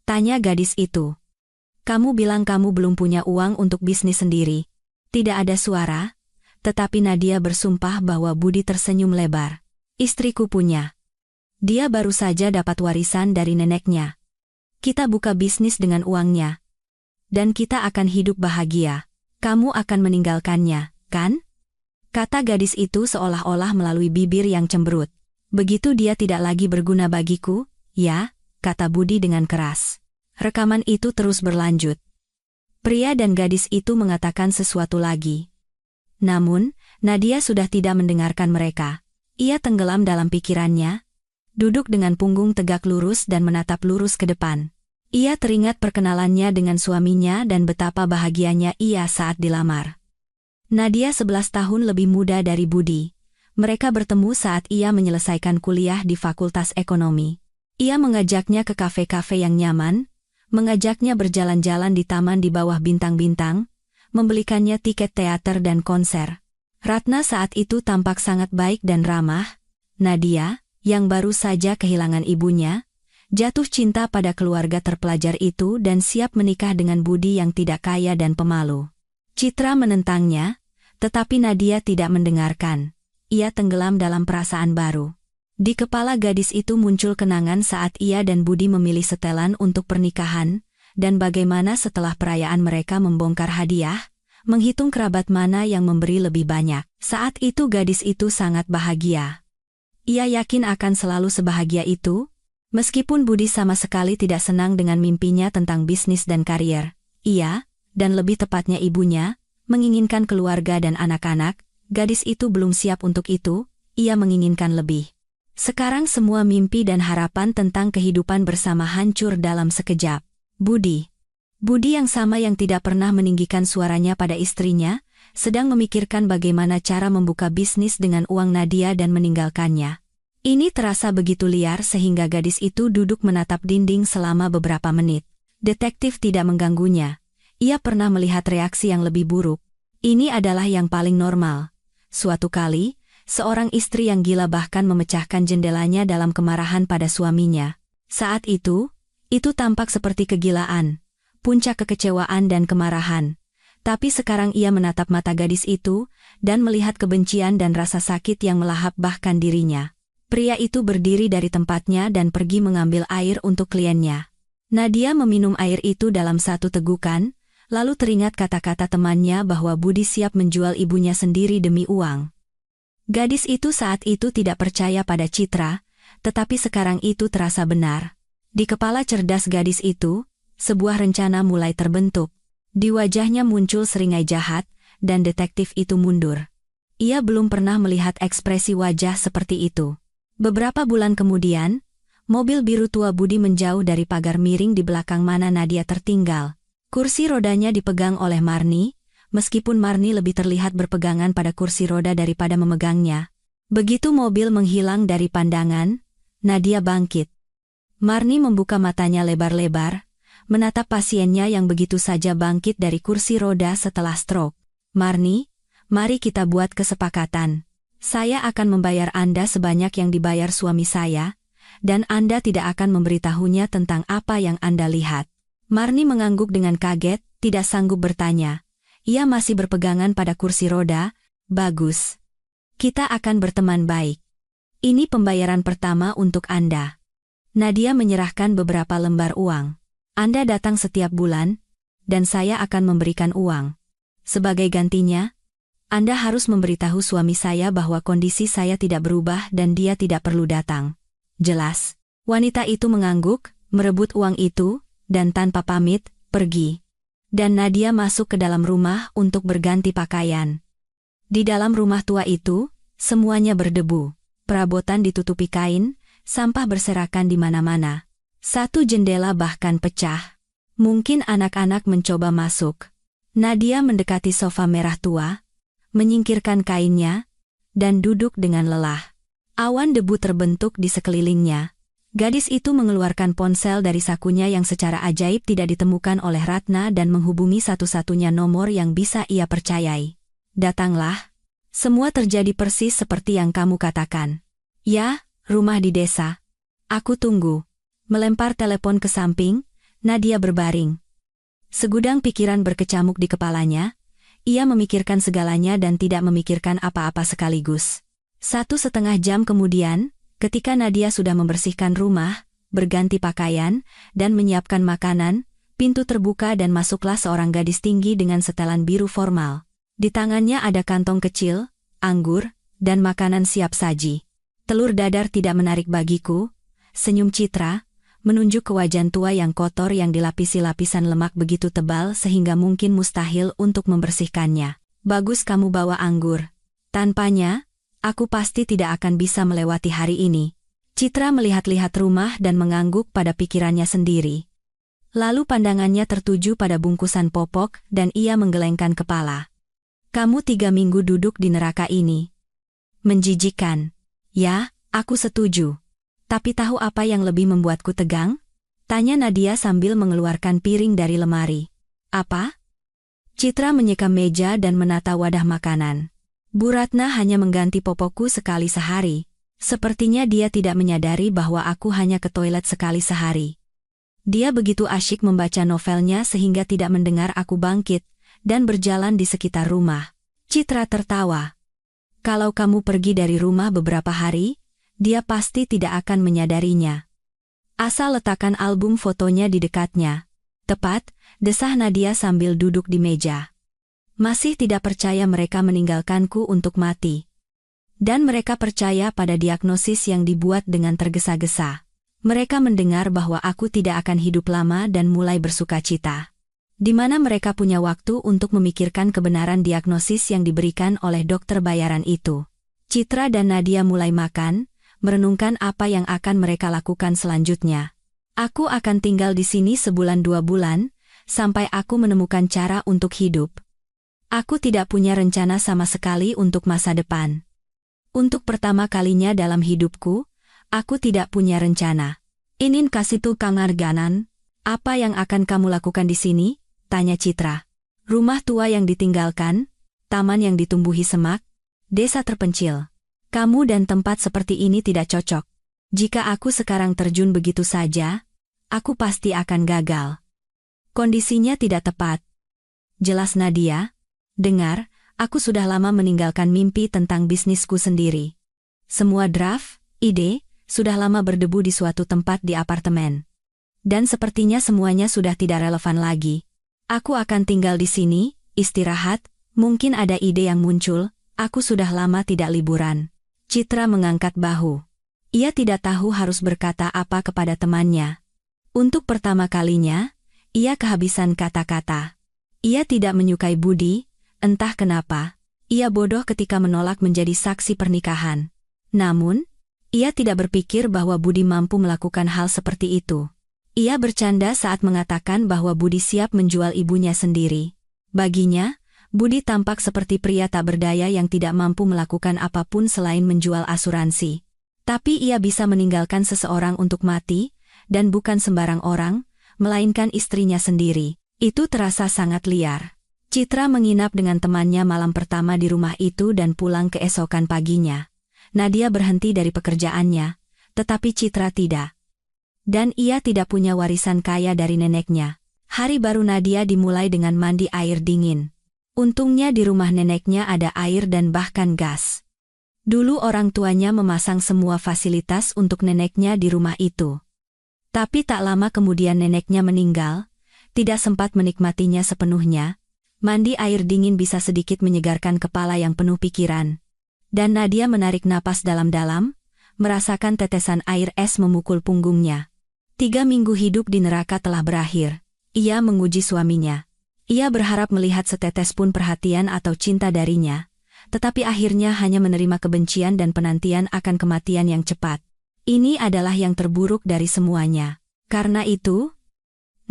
Tanya gadis itu. Kamu bilang kamu belum punya uang untuk bisnis sendiri. Tidak ada suara, tetapi Nadia bersumpah bahwa Budi tersenyum lebar. Istriku punya. Dia baru saja dapat warisan dari neneknya. Kita buka bisnis dengan uangnya. Dan kita akan hidup bahagia. Kamu akan meninggalkannya, kan? Kata gadis itu seolah-olah melalui bibir yang cemberut. Begitu dia tidak lagi berguna bagiku, ya, kata Budi dengan keras. Rekaman itu terus berlanjut. Pria dan gadis itu mengatakan sesuatu lagi. Namun, Nadia sudah tidak mendengarkan mereka. Ia tenggelam dalam pikirannya, duduk dengan punggung tegak lurus dan menatap lurus ke depan. Ia teringat perkenalannya dengan suaminya dan betapa bahagianya ia saat dilamar. Nadia 11 tahun lebih muda dari Budi. Mereka bertemu saat ia menyelesaikan kuliah di Fakultas Ekonomi. Ia mengajaknya ke kafe-kafe yang nyaman, mengajaknya berjalan-jalan di taman di bawah bintang-bintang, membelikannya tiket teater dan konser. Ratna saat itu tampak sangat baik dan ramah. Nadia, yang baru saja kehilangan ibunya, jatuh cinta pada keluarga terpelajar itu dan siap menikah dengan Budi yang tidak kaya dan pemalu. Citra menentangnya, tetapi Nadia tidak mendengarkan. Ia tenggelam dalam perasaan baru. Di kepala gadis itu muncul kenangan saat ia dan Budi memilih setelan untuk pernikahan, dan bagaimana setelah perayaan mereka membongkar hadiah, menghitung kerabat mana yang memberi lebih banyak. Saat itu gadis itu sangat bahagia. Ia yakin akan selalu sebahagia itu, meskipun Budi sama sekali tidak senang dengan mimpinya tentang bisnis dan karier. Ia, dan lebih tepatnya ibunya, menginginkan keluarga dan anak-anak. Gadis itu belum siap untuk itu, ia menginginkan lebih. Sekarang semua mimpi dan harapan tentang kehidupan bersama hancur dalam sekejap. Budi yang sama yang tidak pernah meninggikan suaranya pada istrinya, sedang memikirkan bagaimana cara membuka bisnis dengan uang Nadia dan meninggalkannya. Ini terasa begitu liar sehingga gadis itu duduk menatap dinding selama beberapa menit. Detektif tidak mengganggunya. Ia pernah melihat reaksi yang lebih buruk. Ini adalah yang paling normal. Suatu kali, seorang istri yang gila bahkan memecahkan jendelanya dalam kemarahan pada suaminya. Saat itu tampak seperti kegilaan, puncak kekecewaan dan kemarahan. Tapi sekarang ia menatap mata gadis itu, dan melihat kebencian dan rasa sakit yang melahap bahkan dirinya. Pria itu berdiri dari tempatnya dan pergi mengambil air untuk kliennya. Nadia meminum air itu dalam satu tegukan, lalu teringat kata-kata temannya bahwa Budi siap menjual ibunya sendiri demi uang. Gadis itu saat itu tidak percaya pada Citra, tetapi sekarang itu terasa benar. Di kepala cerdas gadis itu, sebuah rencana mulai terbentuk. Di wajahnya muncul seringai jahat, dan detektif itu mundur. Ia belum pernah melihat ekspresi wajah seperti itu. Beberapa bulan kemudian, mobil biru tua Budi menjauh dari pagar miring di belakang mana Nadia tertinggal. Kursi rodanya dipegang oleh Marni, meskipun Marni lebih terlihat berpegangan pada kursi roda daripada memegangnya. Begitu mobil menghilang dari pandangan, Nadia bangkit. Marni membuka matanya lebar-lebar, menatap pasiennya yang begitu saja bangkit dari kursi roda setelah stroke. Marni, mari kita buat kesepakatan. Saya akan membayar Anda sebanyak yang dibayar suami saya, dan Anda tidak akan memberitahunya tentang apa yang Anda lihat. Marni mengangguk dengan kaget, tidak sanggup bertanya. Ia masih berpegangan pada kursi roda. Bagus. Kita akan berteman baik. Ini pembayaran pertama untuk Anda. Nadia menyerahkan beberapa lembar uang. Anda datang setiap bulan, dan saya akan memberikan uang. Sebagai gantinya, Anda harus memberitahu suami saya bahwa kondisi saya tidak berubah dan dia tidak perlu datang. Jelas. Wanita itu mengangguk, merebut uang itu, dan tanpa pamit, pergi. Dan Nadia masuk ke dalam rumah untuk berganti pakaian. Di dalam rumah tua itu, semuanya berdebu. Perabotan ditutupi kain, sampah berserakan di mana-mana. Satu jendela bahkan pecah. Mungkin anak-anak mencoba masuk. Nadia mendekati sofa merah tua, menyingkirkan kainnya, dan duduk dengan lelah. Awan debu terbentuk di sekelilingnya. Gadis itu mengeluarkan ponsel dari sakunya yang secara ajaib tidak ditemukan oleh Ratna dan menghubungi satu-satunya nomor yang bisa ia percayai. Datanglah. Semua terjadi persis seperti yang kamu katakan. Ya, rumah di desa. Aku tunggu. Melempar telepon ke samping, Nadia berbaring. Segudang pikiran berkecamuk di kepalanya. Ia memikirkan segalanya dan tidak memikirkan apa-apa sekaligus. 1,5 jam kemudian, ketika Nadia sudah membersihkan rumah, berganti pakaian, dan menyiapkan makanan, pintu terbuka dan masuklah seorang gadis tinggi dengan setelan biru formal. Di tangannya ada kantong kecil, anggur, dan makanan siap saji. Telur dadar tidak menarik bagiku, senyum Citra, menunjuk ke wajah tua yang kotor yang dilapisi lapisan lemak begitu tebal sehingga mungkin mustahil untuk membersihkannya. Bagus kamu bawa anggur. Tanpanya, aku pasti tidak akan bisa melewati hari ini. Citra melihat-lihat rumah dan mengangguk pada pikirannya sendiri. Lalu pandangannya tertuju pada bungkusan popok dan ia menggelengkan kepala. Kamu 3 minggu duduk di neraka ini. Menjijikan. Ya, aku setuju. Tapi tahu apa yang lebih membuatku tegang? Tanya Nadia sambil mengeluarkan piring dari lemari. Apa? Citra menyekam meja dan menata wadah makanan. Bu Ratna hanya mengganti popokku sekali sehari. Sepertinya dia tidak menyadari bahwa aku hanya ke toilet sekali sehari. Dia begitu asyik membaca novelnya sehingga tidak mendengar aku bangkit dan berjalan di sekitar rumah. Citra tertawa. Kalau kamu pergi dari rumah beberapa hari, dia pasti tidak akan menyadarinya. Asal letakkan album fotonya di dekatnya. Tepat, desah Nadia sambil duduk di meja. Masih tidak percaya mereka meninggalkanku untuk mati. Dan mereka percaya pada diagnosis yang dibuat dengan tergesa-gesa. Mereka mendengar bahwa aku tidak akan hidup lama dan mulai bersukacita. di mana mereka punya waktu untuk memikirkan kebenaran diagnosis yang diberikan oleh dokter bayaran itu. Citra dan Nadia mulai makan, merenungkan apa yang akan mereka lakukan selanjutnya. Aku akan tinggal di sini sebulan 2 bulan, sampai aku menemukan cara untuk hidup. Aku tidak punya rencana sama sekali untuk masa depan. Untuk pertama kalinya dalam hidupku, aku tidak punya rencana. Inin kasih tuh Kang Arganan, apa yang akan kamu lakukan di sini? Tanya Citra. Rumah tua yang ditinggalkan, taman yang ditumbuhi semak, desa terpencil. Kamu dan tempat seperti ini tidak cocok. Jika aku sekarang terjun begitu saja, aku pasti akan gagal. Kondisinya tidak tepat. Jelas Nadia. Dengar, aku sudah lama meninggalkan mimpi tentang bisnisku sendiri. Semua draft, ide, sudah lama berdebu di suatu tempat di apartemen. Dan sepertinya semuanya sudah tidak relevan lagi. Aku akan tinggal di sini, istirahat, mungkin ada ide yang muncul, aku sudah lama tidak liburan. Citra mengangkat bahu. Ia tidak tahu harus berkata apa kepada temannya. Untuk pertama kalinya, ia kehabisan kata-kata. Ia tidak menyukai Budi, entah kenapa. Ia bodoh ketika menolak menjadi saksi pernikahan. Namun, ia tidak berpikir bahwa Budi mampu melakukan hal seperti itu. Ia bercanda saat mengatakan bahwa Budi siap menjual ibunya sendiri. Baginya, Budi tampak seperti pria tak berdaya yang tidak mampu melakukan apapun selain menjual asuransi. Tapi ia bisa meninggalkan seseorang untuk mati, dan bukan sembarang orang, melainkan istrinya sendiri. Itu terasa sangat liar. Citra menginap dengan temannya malam pertama di rumah itu dan pulang keesokan paginya. Nadia berhenti dari pekerjaannya, tetapi Citra tidak. Dan ia tidak punya warisan kaya dari neneknya. Hari baru Nadia dimulai dengan mandi air dingin. Untungnya di rumah neneknya ada air dan bahkan gas. Dulu orang tuanya memasang semua fasilitas untuk neneknya di rumah itu. Tapi tak lama kemudian neneknya meninggal, tidak sempat menikmatinya sepenuhnya. Mandi air dingin bisa sedikit menyegarkan kepala yang penuh pikiran. Dan Nadia menarik napas dalam-dalam, merasakan tetesan air es memukul punggungnya. 3 minggu hidup di neraka telah berakhir. Ia menguji suaminya. Ia berharap melihat setetes pun perhatian atau cinta darinya, tetapi akhirnya hanya menerima kebencian dan penantian akan kematian yang cepat. Ini adalah yang terburuk dari semuanya. Karena itu,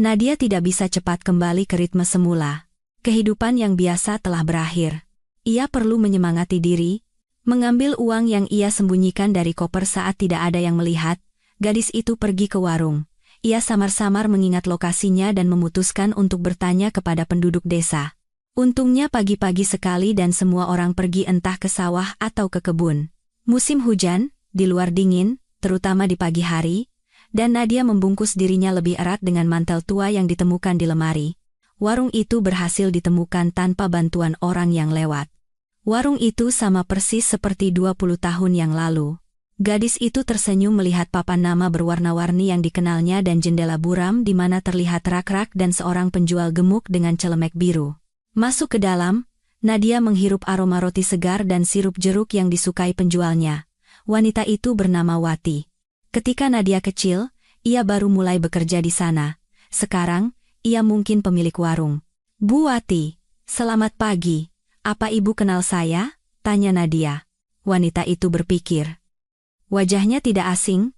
Nadia tidak bisa cepat kembali ke ritme semula. Kehidupan yang biasa telah berakhir. Ia perlu menyemangati diri, mengambil uang yang ia sembunyikan dari koper saat tidak ada yang melihat. Gadis itu pergi ke warung. Ia samar-samar mengingat lokasinya dan memutuskan untuk bertanya kepada penduduk desa. Untungnya pagi-pagi sekali dan semua orang pergi entah ke sawah atau ke kebun. Musim hujan, di luar dingin, terutama di pagi hari, dan Nadia membungkus dirinya lebih erat dengan mantel tua yang ditemukan di lemari. Warung itu berhasil ditemukan tanpa bantuan orang yang lewat. Warung itu sama persis seperti 20 tahun yang lalu. Gadis itu tersenyum melihat papan nama berwarna-warni yang dikenalnya dan jendela buram di mana terlihat rak-rak dan seorang penjual gemuk dengan celemek biru. Masuk ke dalam, Nadia menghirup aroma roti segar dan sirup jeruk yang disukai penjualnya. Wanita itu bernama Wati. Ketika Nadia kecil, ia baru mulai bekerja di sana. Sekarang, ia mungkin pemilik warung. Bu Wati, selamat pagi. Apa ibu kenal saya? Tanya Nadia. Wanita itu berpikir. Wajahnya tidak asing.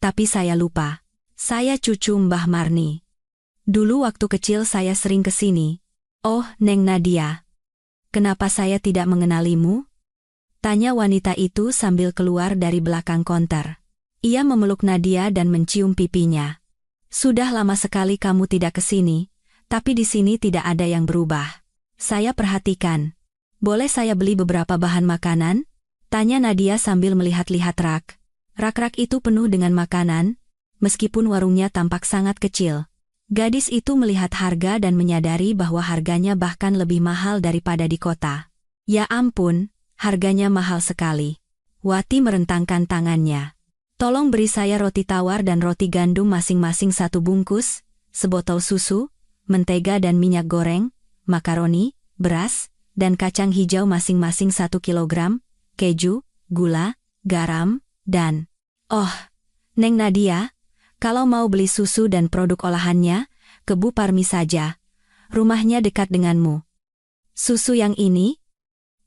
Tapi saya lupa. Saya cucu Mbah Marni. Dulu waktu kecil saya sering ke sini. Oh, Neng Nadia. Kenapa saya tidak mengenalimu? Tanya wanita itu sambil keluar dari belakang konter. Ia memeluk Nadia dan mencium pipinya. Sudah lama sekali kamu tidak ke sini, tapi di sini tidak ada yang berubah. Saya perhatikan. Boleh saya beli beberapa bahan makanan? Tanya Nadia sambil melihat-lihat rak. Rak-rak itu penuh dengan makanan, meskipun warungnya tampak sangat kecil. Gadis itu melihat harga dan menyadari bahwa harganya bahkan lebih mahal daripada di kota. Ya ampun, harganya mahal sekali. Wati merentangkan tangannya. Tolong beri saya roti tawar dan roti gandum masing-masing 1 bungkus, sebotol susu, mentega dan minyak goreng, makaroni, beras, dan kacang hijau masing-masing 1 kilogram, keju, gula, garam, dan... Oh, Neng Nadia, kalau mau beli susu dan produk olahannya, ke Bu Parmi saja. rumahnya dekat denganmu. Susu yang ini?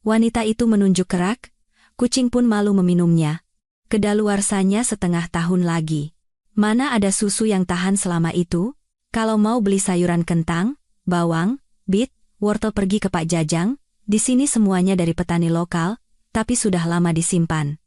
Wanita itu menunjuk kerak, kucing pun malu meminumnya. Kedaluarsanya setengah tahun lagi. Mana ada susu yang tahan selama itu? Kalau mau beli sayuran kentang, bawang, bit, wortel pergi ke Pak Jajang, di sini semuanya dari petani lokal, tapi sudah lama disimpan.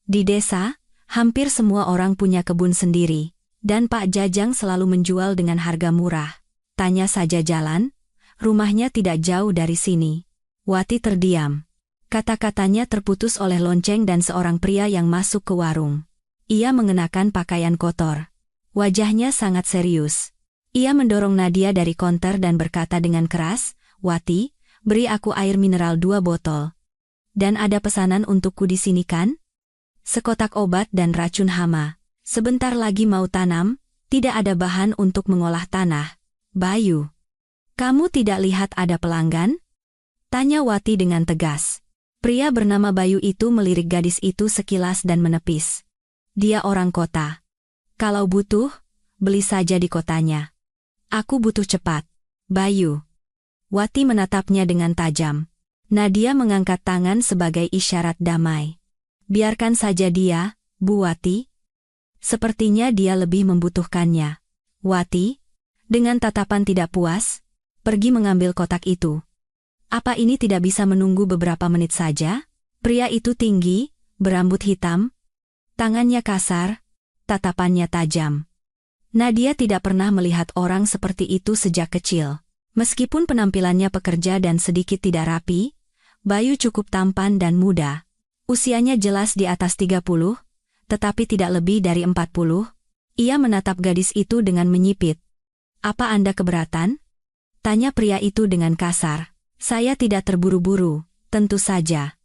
Di desa, hampir semua orang punya kebun sendiri, dan Pak Jajang selalu menjual dengan harga murah. Tanya saja jalan, rumahnya tidak jauh dari sini. Wati terdiam. Kata-katanya terputus oleh lonceng dan seorang pria yang masuk ke warung. Ia mengenakan pakaian kotor. Wajahnya sangat serius. Ia mendorong Nadia dari konter dan berkata dengan keras, "Wati, beri aku air mineral 2 botol. Dan ada pesanan untukku di sini kan? Sekotak obat dan racun hama. Sebentar lagi mau tanam, tidak ada bahan untuk mengolah tanah. Bayu, kamu tidak lihat ada pelanggan?" Tanya Wati dengan tegas. Pria bernama Bayu itu melirik gadis itu sekilas dan menepis. Dia orang kota. Kalau butuh, beli saja di kotanya. Aku butuh cepat. Bayu. Wati menatapnya dengan tajam. Nadia mengangkat tangan sebagai isyarat damai. Biarkan saja dia, Bu Wati. Sepertinya dia lebih membutuhkannya. Wati, dengan tatapan tidak puas, pergi mengambil kotak itu. Apa ini tidak bisa menunggu beberapa menit saja? Pria itu tinggi, berambut hitam, tangannya kasar, tatapannya tajam. Nadia tidak pernah melihat orang seperti itu sejak kecil. Meskipun penampilannya pekerja dan sedikit tidak rapi, Bayu cukup tampan dan muda. Usianya jelas di atas 30, tetapi tidak lebih dari 40. Ia menatap gadis itu dengan menyipit. "Apa Anda keberatan?" Tanya pria itu dengan kasar. "Saya tidak terburu-buru, tentu saja.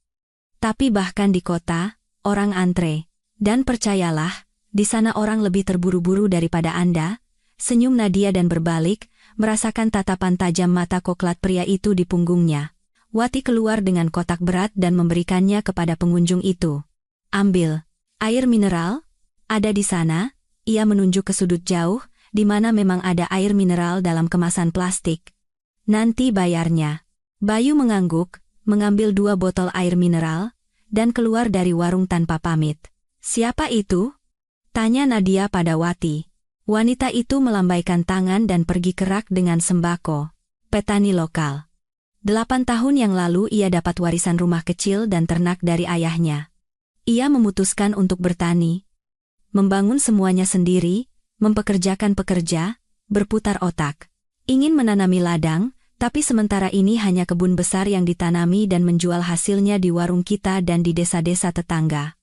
Tapi bahkan di kota, orang antre. Dan percayalah, di sana orang lebih terburu-buru daripada Anda." Senyum Nadia dan berbalik, merasakan tatapan tajam mata koklat pria itu di punggungnya. Wati keluar dengan kotak berat dan memberikannya kepada pengunjung itu. "Ambil. Air mineral? Ada di sana." Ia menunjuk ke sudut jauh, di mana memang ada air mineral dalam kemasan plastik. "Nanti bayarnya." Bayu mengangguk, mengambil 2 botol air mineral, dan keluar dari warung tanpa pamit. "Siapa itu?" tanya Nadia pada Wati. Wanita itu melambaikan tangan dan pergi kerak dengan sembako. "Petani lokal. 8 tahun yang lalu ia dapat warisan rumah kecil dan ternak dari ayahnya. Ia memutuskan untuk bertani, membangun semuanya sendiri, mempekerjakan pekerja, berputar otak. Ingin menanami ladang, tapi sementara ini hanya kebun besar yang ditanami dan menjual hasilnya di warung kita dan di desa-desa tetangga.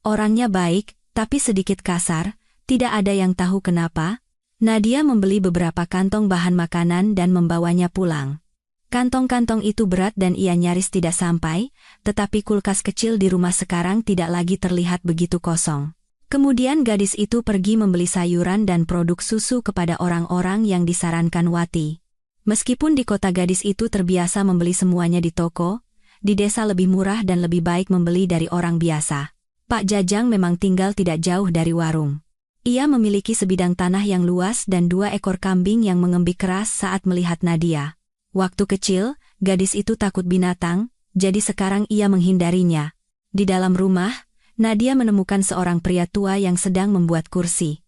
Orangnya baik, tapi sedikit kasar, tidak ada yang tahu kenapa." Nadia membeli beberapa kantong bahan makanan dan membawanya pulang. Kantong-kantong itu berat dan ia nyaris tidak sampai, tetapi kulkas kecil di rumah sekarang tidak lagi terlihat begitu kosong. Kemudian gadis itu pergi membeli sayuran dan produk susu kepada orang-orang yang disarankan Wati. Meskipun di kota gadis itu terbiasa membeli semuanya di toko, di desa lebih murah dan lebih baik membeli dari orang biasa. Pak Jajang memang tinggal tidak jauh dari warung. Ia memiliki sebidang tanah yang luas dan 2 ekor kambing yang mengembik keras saat melihat Nadia. Waktu kecil, gadis itu takut binatang, jadi sekarang ia menghindarinya. Di dalam rumah, Nadia menemukan seorang pria tua yang sedang membuat kursi.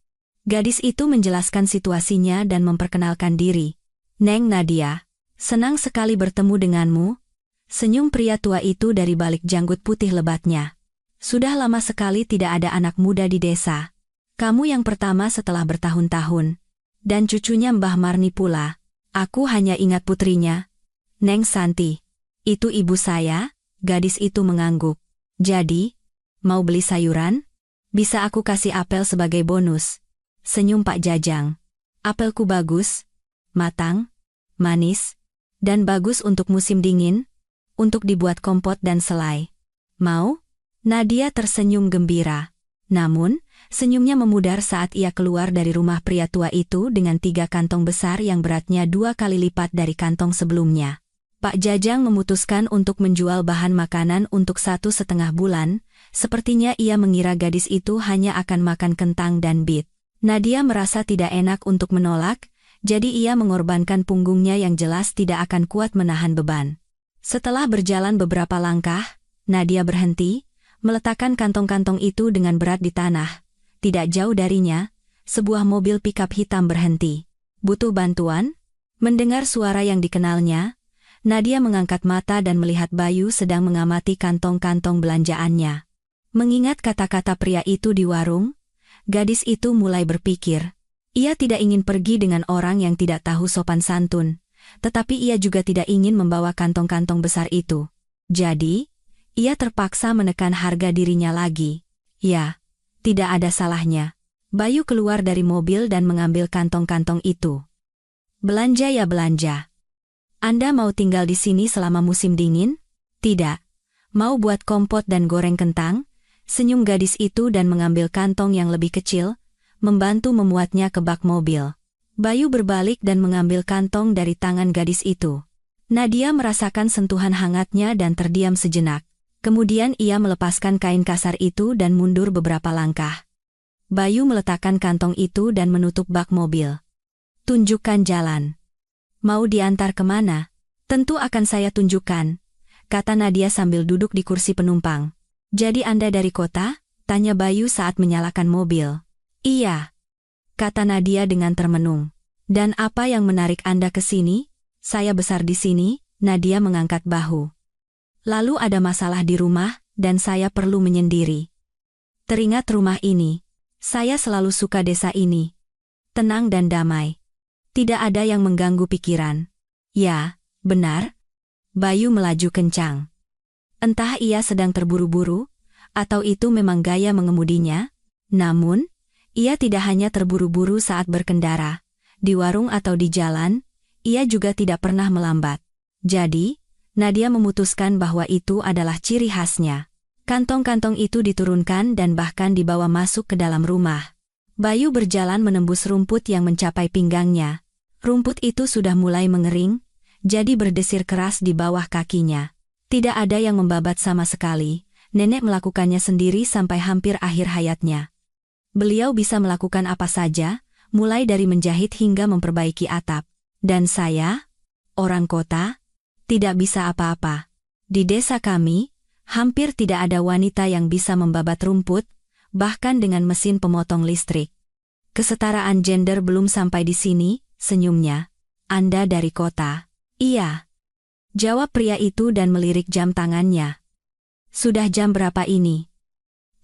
Gadis itu menjelaskan situasinya dan memperkenalkan diri. "Neng Nadia, senang sekali bertemu denganmu." Senyum pria tua itu dari balik janggut putih lebatnya. "Sudah lama sekali tidak ada anak muda di desa. Kamu yang pertama setelah bertahun-tahun. Dan cucunya Mbah Marni pula. Aku hanya ingat putrinya, Neng Santi. Itu ibu saya." Gadis itu mengangguk. "Jadi, mau beli sayuran? Bisa aku kasih apel sebagai bonus." Senyum Pak Jajang. "Apelku bagus, matang, manis, dan bagus untuk musim dingin, untuk dibuat kompot dan selai. Mau?" Nadia tersenyum gembira. Namun, senyumnya memudar saat ia keluar dari rumah pria tua itu dengan 3 kantong besar yang beratnya 2 kali lipat dari kantong sebelumnya. Pak Jajang memutuskan untuk menjual bahan makanan untuk 1,5 bulan, sepertinya ia mengira gadis itu hanya akan makan kentang dan bit. Nadia merasa tidak enak untuk menolak, jadi ia mengorbankan punggungnya yang jelas tidak akan kuat menahan beban. Setelah berjalan beberapa langkah, Nadia berhenti, meletakkan kantong-kantong itu dengan berat di tanah. Tidak jauh darinya, sebuah mobil pikap hitam berhenti. Butuh bantuan? Mendengar suara yang dikenalnya, Nadia mengangkat mata dan melihat Bayu sedang mengamati kantong-kantong belanjaannya. Mengingat kata-kata pria itu di warung, gadis itu mulai berpikir. Ia tidak ingin pergi dengan orang yang tidak tahu sopan santun, tetapi ia juga tidak ingin membawa kantong-kantong besar itu. Jadi, ia terpaksa menekan harga dirinya lagi. Ya, tidak ada salahnya. Bayu keluar dari mobil dan mengambil kantong-kantong itu. Belanja ya belanja. Anda mau tinggal di sini selama musim dingin? Tidak. Mau buat kompot dan goreng kentang? Senyum gadis itu dan mengambil kantong yang lebih kecil, membantu memuatnya ke bak mobil. Bayu berbalik dan mengambil kantong dari tangan gadis itu. Nadia merasakan sentuhan hangatnya dan terdiam sejenak. Kemudian ia melepaskan kain kasar itu dan mundur beberapa langkah. Bayu meletakkan kantong itu dan menutup bak mobil. Tunjukkan jalan. Mau diantar kemana? Tentu akan saya tunjukkan, kata Nadia sambil duduk di kursi penumpang. Jadi Anda dari kota? Tanya Bayu saat menyalakan mobil. Iya, kata Nadia dengan termenung. Dan apa yang menarik Anda ke sini? Saya besar di sini, Nadia mengangkat bahu. Lalu ada masalah di rumah, dan saya perlu menyendiri. Teringat rumah ini. Saya selalu suka desa ini. Tenang dan damai. Tidak ada yang mengganggu pikiran. Ya, benar. Bayu melaju kencang. Entah ia sedang terburu-buru, atau itu memang gaya mengemudinya. Namun, ia tidak hanya terburu-buru saat berkendara. Di warung atau di jalan, ia juga tidak pernah melambat. Jadi, Nadia memutuskan bahwa itu adalah ciri khasnya. Kantong-kantong itu diturunkan dan bahkan dibawa masuk ke dalam rumah. Bayu berjalan menembus rumput yang mencapai pinggangnya. Rumput itu sudah mulai mengering, jadi berdesir keras di bawah kakinya. Tidak ada yang membabat sama sekali, nenek melakukannya sendiri sampai hampir akhir hayatnya. Beliau bisa melakukan apa saja, mulai dari menjahit hingga memperbaiki atap. Dan saya, orang kota, tidak bisa apa-apa. Di desa kami, hampir tidak ada wanita yang bisa membabat rumput, bahkan dengan mesin pemotong listrik. Kesetaraan gender belum sampai di sini, senyumnya. Anda dari kota? Iya. Jawab pria itu dan melirik jam tangannya. Sudah jam berapa ini?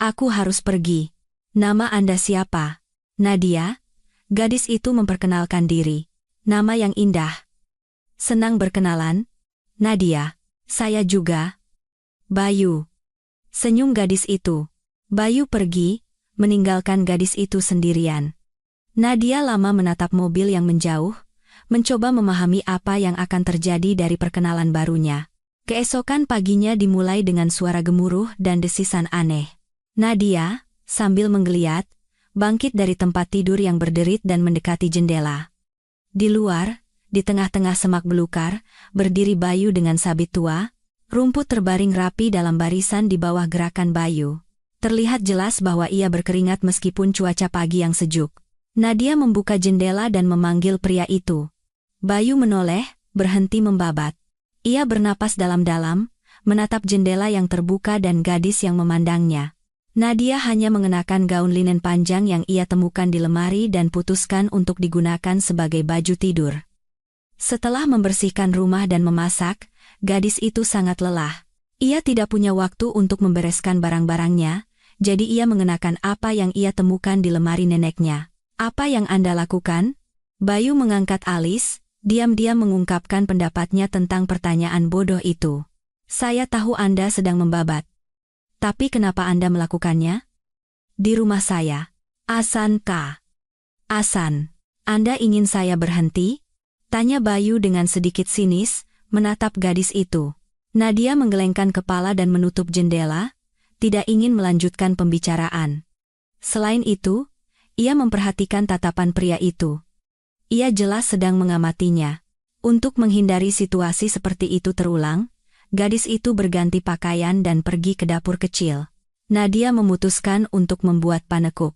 Aku harus pergi. Nama Anda siapa? Nadia? Gadis itu memperkenalkan diri. Nama yang indah. Senang berkenalan. Nadia. Saya juga. Bayu. Senyum gadis itu. Bayu pergi, meninggalkan gadis itu sendirian. Nadia lama menatap mobil yang menjauh, mencoba memahami apa yang akan terjadi dari perkenalan barunya. Keesokan paginya dimulai dengan suara gemuruh dan desisan aneh. Nadia, sambil menggeliat, bangkit dari tempat tidur yang berderit dan mendekati jendela. Di luar, di tengah-tengah semak belukar, berdiri Bayu dengan sabit tua. Rumput terbaring rapi dalam barisan di bawah gerakan Bayu. Terlihat jelas bahwa ia berkeringat meskipun cuaca pagi yang sejuk. Nadia membuka jendela dan memanggil pria itu. Bayu menoleh, berhenti membabat. Ia bernapas dalam-dalam, menatap jendela yang terbuka dan gadis yang memandangnya. Nadia hanya mengenakan gaun linen panjang yang ia temukan di lemari dan putuskan untuk digunakan sebagai baju tidur. Setelah membersihkan rumah dan memasak, gadis itu sangat lelah. Ia tidak punya waktu untuk membereskan barang-barangnya, jadi ia mengenakan apa yang ia temukan di lemari neneknya. Apa yang Anda lakukan? Bayu mengangkat alis, diam-diam mengungkapkan pendapatnya tentang pertanyaan bodoh itu. Saya tahu Anda sedang membabat. Tapi kenapa Anda melakukannya? Di rumah saya. Asan K. Asan, Anda ingin saya berhenti? Tanya Bayu dengan sedikit sinis, menatap gadis itu. Nadia menggelengkan kepala dan menutup jendela, tidak ingin melanjutkan pembicaraan. Selain itu, ia memperhatikan tatapan pria itu. Ia jelas sedang mengamatinya. Untuk menghindari situasi seperti itu terulang, gadis itu berganti pakaian dan pergi ke dapur kecil. Nadia memutuskan untuk membuat panekuk.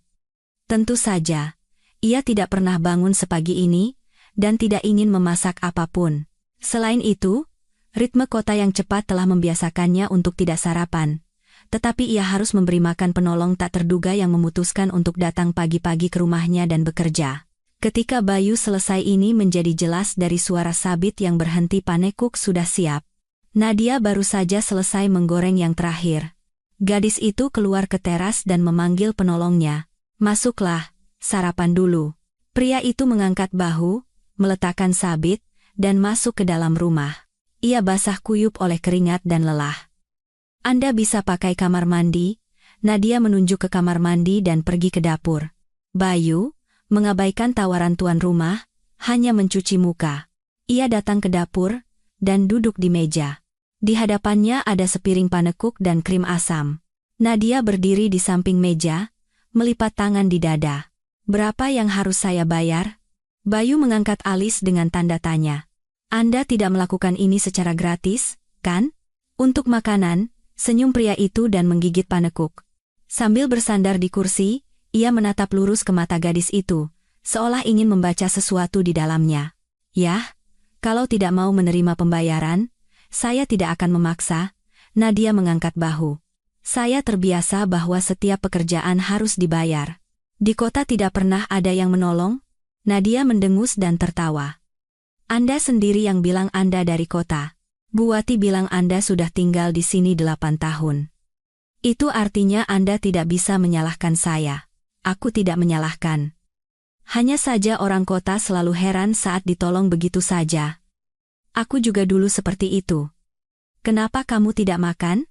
Tentu saja, ia tidak pernah bangun sepagi ini, dan tidak ingin memasak apapun. Selain itu, ritme kota yang cepat telah membiasakannya untuk tidak sarapan. Tetapi ia harus memberi makan penolong tak terduga yang memutuskan untuk datang pagi-pagi ke rumahnya dan bekerja. Ketika Bayu selesai ini menjadi jelas dari suara sabit yang berhenti panekuk sudah siap. Nadia baru saja selesai menggoreng yang terakhir. Gadis itu keluar ke teras dan memanggil penolongnya. Masuklah, sarapan dulu. Pria itu mengangkat bahu, meletakkan sabit, dan masuk ke dalam rumah. Ia basah kuyup oleh keringat dan lelah. Anda bisa pakai kamar mandi. Nadia menunjuk ke kamar mandi dan pergi ke dapur. Bayu, mengabaikan tawaran tuan rumah, hanya mencuci muka. Ia datang ke dapur, dan duduk di meja. Di hadapannya ada sepiring panekuk dan krim asam. Nadia berdiri di samping meja, melipat tangan di dada. Berapa yang harus saya bayar? Bayu mengangkat alis dengan tanda tanya. Anda tidak melakukan ini secara gratis, kan? Untuk makanan, senyum pria itu dan menggigit panekuk. Sambil bersandar di kursi, ia menatap lurus ke mata gadis itu, seolah ingin membaca sesuatu di dalamnya. Yah, kalau tidak mau menerima pembayaran, saya tidak akan memaksa. Nadia mengangkat bahu. Saya terbiasa bahwa setiap pekerjaan harus dibayar. Di kota tidak pernah ada yang menolong. Nadia mendengus dan tertawa. Anda sendiri yang bilang Anda dari kota. Bu Wati bilang Anda sudah tinggal di sini 8 tahun. Itu artinya Anda tidak bisa menyalahkan saya. Aku tidak menyalahkan. Hanya saja orang kota selalu heran saat ditolong begitu saja. Aku juga dulu seperti itu. Kenapa kamu tidak makan?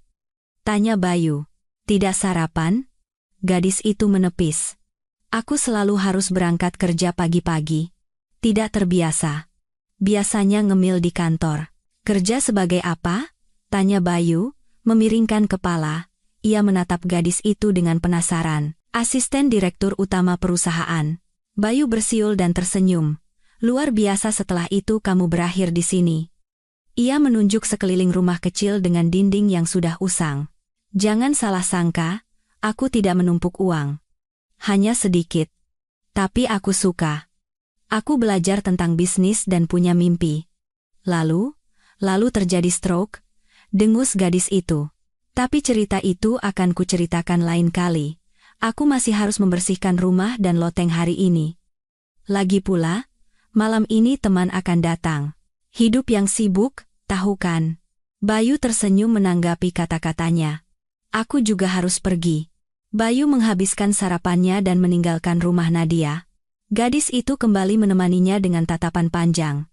Tanya Bayu. Tidak sarapan? Gadis itu menepis. Aku selalu harus berangkat kerja pagi-pagi. Tidak terbiasa. Biasanya ngemil di kantor. Kerja sebagai apa? Tanya Bayu, memiringkan kepala. Ia menatap gadis itu dengan penasaran. Asisten direktur utama perusahaan. Bayu bersiul dan tersenyum. Luar biasa, setelah itu kamu berakhir di sini. Ia menunjuk sekeliling rumah kecil dengan dinding yang sudah usang. Jangan salah sangka, aku tidak menumpuk uang. Hanya sedikit. Tapi aku suka. Aku belajar tentang bisnis dan punya mimpi. Lalu terjadi stroke, dengus gadis itu. Tapi cerita itu akan kuceritakan lain kali. Aku masih harus membersihkan rumah dan loteng hari ini. Lagi pula, malam ini teman akan datang. Hidup yang sibuk, tahu kan? Bayu tersenyum menanggapi kata-katanya. Aku juga harus pergi. Bayu menghabiskan sarapannya dan meninggalkan rumah Nadia. Gadis itu kembali menemaninya dengan tatapan panjang.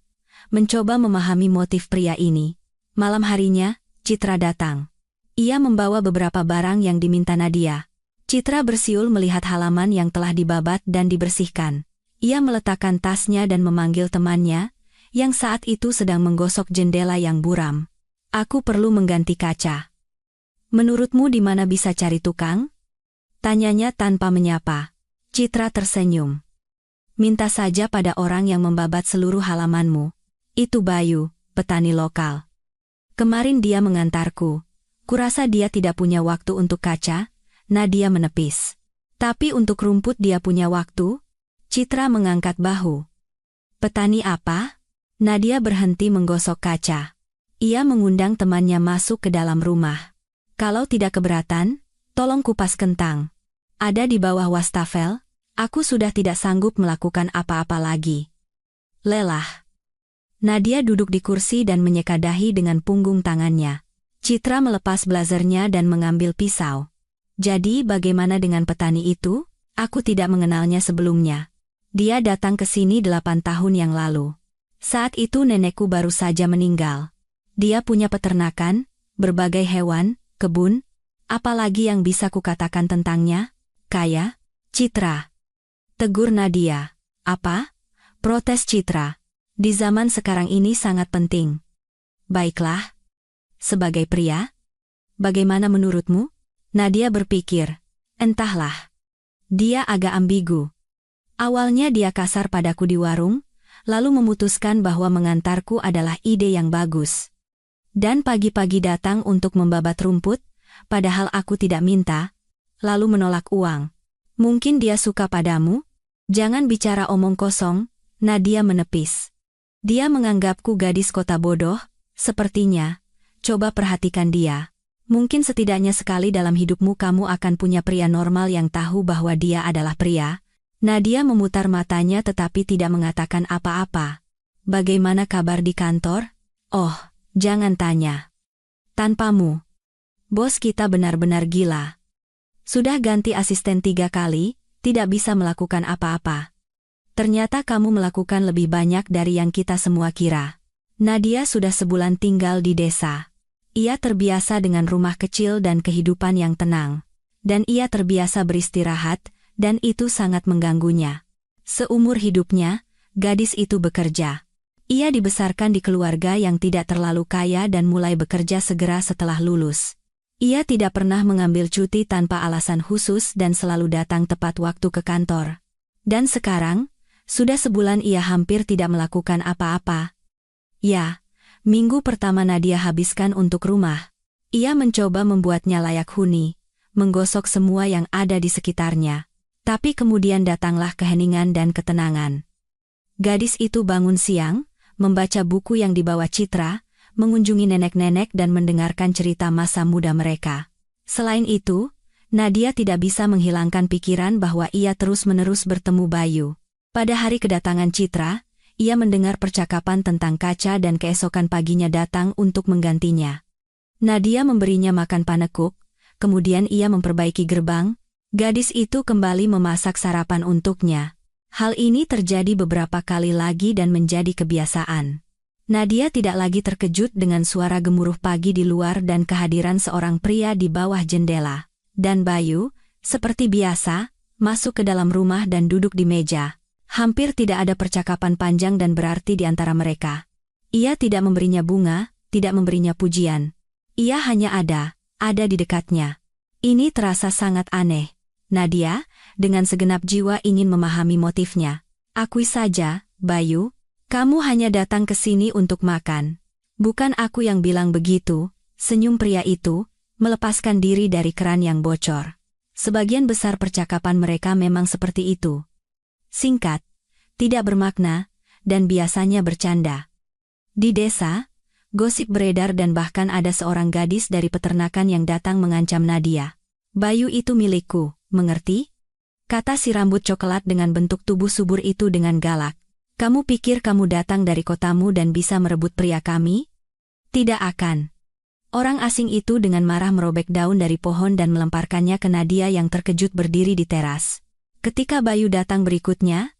Mencoba memahami motif pria ini. Malam harinya, Citra datang. Ia membawa beberapa barang yang diminta Nadia. Citra bersiul melihat halaman yang telah dibabat dan dibersihkan. Ia meletakkan tasnya dan memanggil temannya, yang saat itu sedang menggosok jendela yang buram. Aku perlu mengganti kaca. Menurutmu di mana bisa cari tukang? Tanyanya tanpa menyapa. Citra tersenyum. Minta saja pada orang yang membabat seluruh halamanmu. Itu Bayu, petani lokal. Kemarin dia mengantarku. Kurasa dia tidak punya waktu untuk kaca. Nadia menepis. Tapi untuk rumput dia punya waktu. Citra mengangkat bahu. Petani apa? Nadia berhenti menggosok kaca. Ia mengundang temannya masuk ke dalam rumah. Kalau tidak keberatan, tolong kupas kentang. Ada di bawah wastafel. Aku sudah tidak sanggup melakukan apa-apa lagi. Lelah. Nadia duduk di kursi dan menyeka dahi dengan punggung tangannya. Citra melepas blazernya dan mengambil pisau. Jadi bagaimana dengan petani itu? Aku tidak mengenalnya sebelumnya. Dia datang ke sini 8 tahun yang lalu. Saat itu nenekku baru saja meninggal. Dia punya peternakan, berbagai hewan, kebun. Apalagi yang bisa kukatakan tentangnya? Kaya? Citra. Tegur Nadia. Apa? Protes Citra. Di zaman sekarang ini sangat penting. Baiklah. Sebagai pria? Bagaimana menurutmu? Nadia berpikir. Entahlah. Dia agak ambigu. Awalnya dia kasar padaku di warung, lalu memutuskan bahwa mengantarku adalah ide yang bagus. Dan pagi-pagi datang untuk membabat rumput, padahal aku tidak minta, lalu menolak uang. Mungkin dia suka padamu? Jangan bicara omong kosong, Nadia menepis. Dia menganggapku gadis kota bodoh, sepertinya. Coba perhatikan dia. Mungkin setidaknya sekali dalam hidupmu kamu akan punya pria normal yang tahu bahwa dia adalah pria. Nadia memutar matanya tetapi tidak mengatakan apa-apa. Bagaimana kabar di kantor? Oh, jangan tanya. Tanpamu. Bos kita benar-benar gila. Sudah ganti asisten 3 kali, tidak bisa melakukan apa-apa. Ternyata kamu melakukan lebih banyak dari yang kita semua kira. Nadia sudah sebulan tinggal di desa. Ia terbiasa dengan rumah kecil dan kehidupan yang tenang. Dan ia terbiasa beristirahat, dan itu sangat mengganggunya. Seumur hidupnya, gadis itu bekerja. Ia dibesarkan di keluarga yang tidak terlalu kaya dan mulai bekerja segera setelah lulus. Ia tidak pernah mengambil cuti tanpa alasan khusus dan selalu datang tepat waktu ke kantor. Dan sekarang, sudah sebulan ia hampir tidak melakukan apa-apa. Ya, minggu pertama Nadia habiskan untuk rumah. Ia mencoba membuatnya layak huni, menggosok semua yang ada di sekitarnya. Tapi kemudian datanglah keheningan dan ketenangan. Gadis itu bangun siang, membaca buku yang dibawa Citra, mengunjungi nenek-nenek dan mendengarkan cerita masa muda mereka. Selain itu, Nadia tidak bisa menghilangkan pikiran bahwa ia terus-menerus bertemu Bayu. Pada hari kedatangan Citra, ia mendengar percakapan tentang Kaca dan keesokan paginya datang untuk menggantinya. Nadia memberinya makan panekuk, kemudian ia memperbaiki gerbang. Gadis itu kembali memasak sarapan untuknya. Hal ini terjadi beberapa kali lagi dan menjadi kebiasaan. Nadia tidak lagi terkejut dengan suara gemuruh pagi di luar dan kehadiran seorang pria di bawah jendela. Dan Bayu, seperti biasa, masuk ke dalam rumah dan duduk di meja. Hampir tidak ada percakapan panjang dan berarti di antara mereka. Ia tidak memberinya bunga, tidak memberinya pujian. Ia hanya ada di dekatnya. Ini terasa sangat aneh. Nadia, dengan segenap jiwa ingin memahami motifnya. Akui saja, Bayu, kamu hanya datang ke sini untuk makan. Bukan aku yang bilang begitu, senyum pria itu, melepaskan diri dari keran yang bocor. Sebagian besar percakapan mereka memang seperti itu. Singkat, tidak bermakna, dan biasanya bercanda. Di desa, gosip beredar dan bahkan ada seorang gadis dari peternakan yang datang mengancam Nadia. Bayu itu milikku. Mengerti? Kata si rambut coklat dengan bentuk tubuh subur itu dengan galak. Kamu pikir kamu datang dari kotamu dan bisa merebut pria kami? Tidak akan. Orang asing itu dengan marah merobek daun dari pohon dan melemparkannya ke Nadia yang terkejut berdiri di teras. Ketika Bayu datang berikutnya,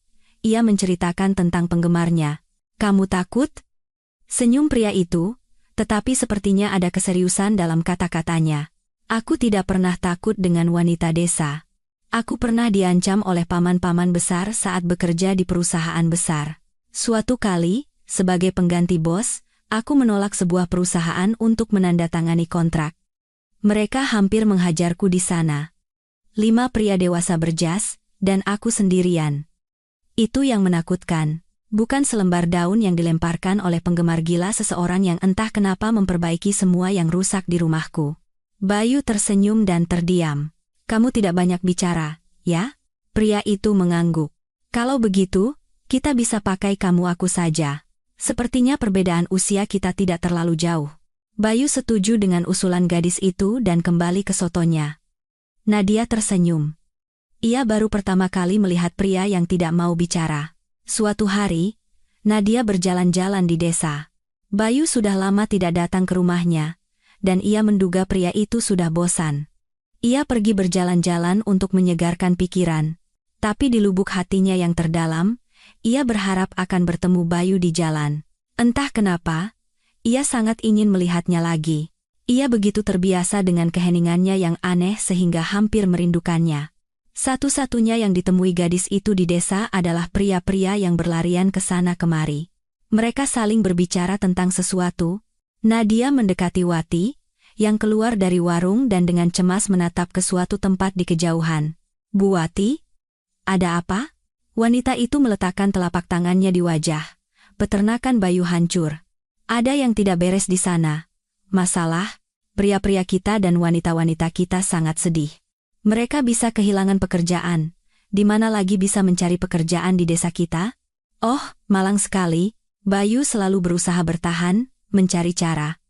ia menceritakan tentang penggemarnya. Kamu takut? Senyum pria itu, tetapi sepertinya ada keseriusan dalam kata-katanya. Aku tidak pernah takut dengan wanita desa. Aku pernah diancam oleh paman-paman besar saat bekerja di perusahaan besar. Suatu kali, sebagai pengganti bos, aku menolak sebuah perusahaan untuk menandatangani kontrak. Mereka hampir menghajarku di sana. 5 pria dewasa berjas, dan aku sendirian. Itu yang menakutkan. Bukan selembar daun yang dilemparkan oleh penggemar gila seseorang yang entah kenapa memperbaiki semua yang rusak di rumahku. Bayu tersenyum dan terdiam. Kamu tidak banyak bicara, ya? Pria itu mengangguk. Kalau begitu, kita bisa pakai kamu aku saja. Sepertinya perbedaan usia kita tidak terlalu jauh. Bayu setuju dengan usulan gadis itu dan kembali ke sotonya. Nadia tersenyum. Ia baru pertama kali melihat pria yang tidak mau bicara. Suatu hari, Nadia berjalan-jalan di desa. Bayu sudah lama tidak datang ke rumahnya. Dan ia menduga pria itu sudah bosan. Ia pergi berjalan-jalan untuk menyegarkan pikiran. Tapi di lubuk hatinya yang terdalam, ia berharap akan bertemu Bayu di jalan. Entah kenapa, ia sangat ingin melihatnya lagi. Ia begitu terbiasa dengan keheningannya yang aneh sehingga hampir merindukannya. Satu-satunya yang ditemui gadis itu di desa adalah pria-pria yang berlarian ke sana kemari. Mereka saling berbicara tentang sesuatu. Nadia mendekati Wati, yang keluar dari warung dan dengan cemas menatap ke suatu tempat di kejauhan. Bu Wati? Ada apa? Wanita itu meletakkan telapak tangannya di wajah. Peternakan Bayu hancur. Ada yang tidak beres di sana. Masalah, pria-pria kita dan wanita-wanita kita sangat sedih. Mereka bisa kehilangan pekerjaan. Di mana lagi bisa mencari pekerjaan di desa kita? Oh, malang sekali. Bayu selalu berusaha bertahan, mencari cara.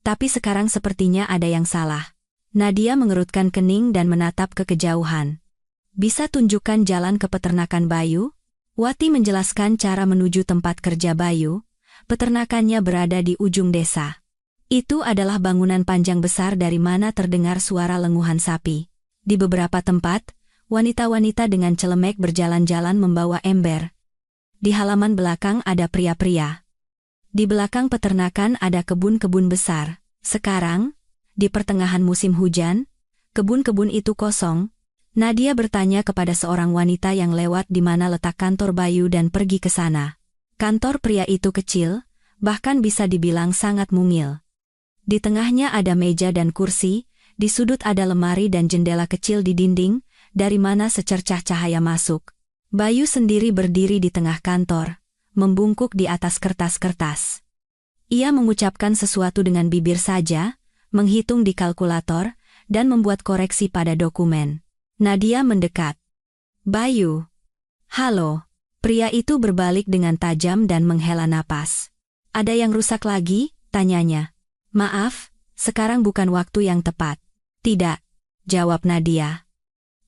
Tapi sekarang sepertinya ada yang salah. Nadia mengerutkan kening dan menatap ke kejauhan. Bisa tunjukkan jalan ke peternakan Bayu? Wati menjelaskan cara menuju tempat kerja Bayu. Peternakannya berada di ujung desa. Itu adalah bangunan panjang besar dari mana terdengar suara lenguhan sapi. Di beberapa tempat, wanita-wanita dengan celemek berjalan-jalan membawa ember. Di halaman belakang ada pria-pria. Di belakang peternakan ada kebun-kebun besar. Sekarang, di pertengahan musim hujan, kebun-kebun itu kosong. Nadia bertanya kepada seorang wanita yang lewat di mana letak kantor Bayu dan pergi ke sana. Kantor pria itu kecil, bahkan bisa dibilang sangat mungil. Di tengahnya ada meja dan kursi, di sudut ada lemari dan jendela kecil di dinding, dari mana secercah cahaya masuk. Bayu sendiri berdiri di tengah kantor, membungkuk di atas kertas-kertas. Ia mengucapkan sesuatu dengan bibir saja, menghitung di kalkulator, dan membuat koreksi pada dokumen. Nadia mendekat. Bayu. Halo. Pria itu berbalik dengan tajam dan menghela napas. Ada yang rusak lagi? Tanyanya. Maaf, sekarang bukan waktu yang tepat. Tidak, jawab Nadia.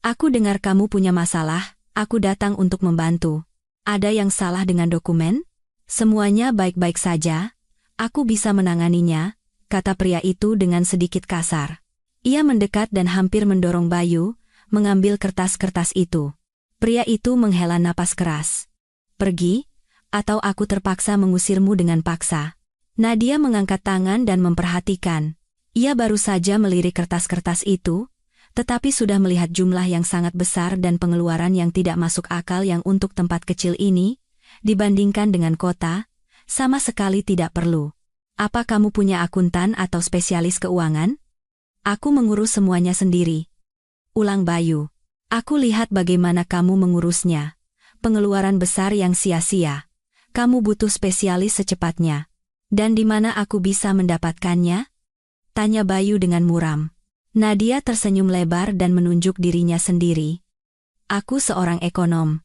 Aku dengar kamu punya masalah. Aku datang untuk membantu. Ada yang salah dengan dokumen? Semuanya baik-baik saja. Aku bisa menanganinya, kata pria itu dengan sedikit kasar. Ia mendekat dan hampir mendorong Bayu, mengambil kertas-kertas itu. Pria itu menghela napas keras. Pergi, atau aku terpaksa mengusirmu dengan paksa. Nadia mengangkat tangan dan memperhatikan. Ia baru saja melirik kertas-kertas itu, tetapi sudah melihat jumlah yang sangat besar dan pengeluaran yang tidak masuk akal yang untuk tempat kecil ini, dibandingkan dengan kota, sama sekali tidak perlu. Apa kamu punya akuntan atau spesialis keuangan? Aku mengurus semuanya sendiri. Ulang Bayu. Aku lihat bagaimana kamu mengurusnya. Pengeluaran besar yang sia-sia. Kamu butuh spesialis secepatnya. Dan di mana aku bisa mendapatkannya? Tanya Bayu dengan muram. Nadia tersenyum lebar dan menunjuk dirinya sendiri. Aku seorang ekonom.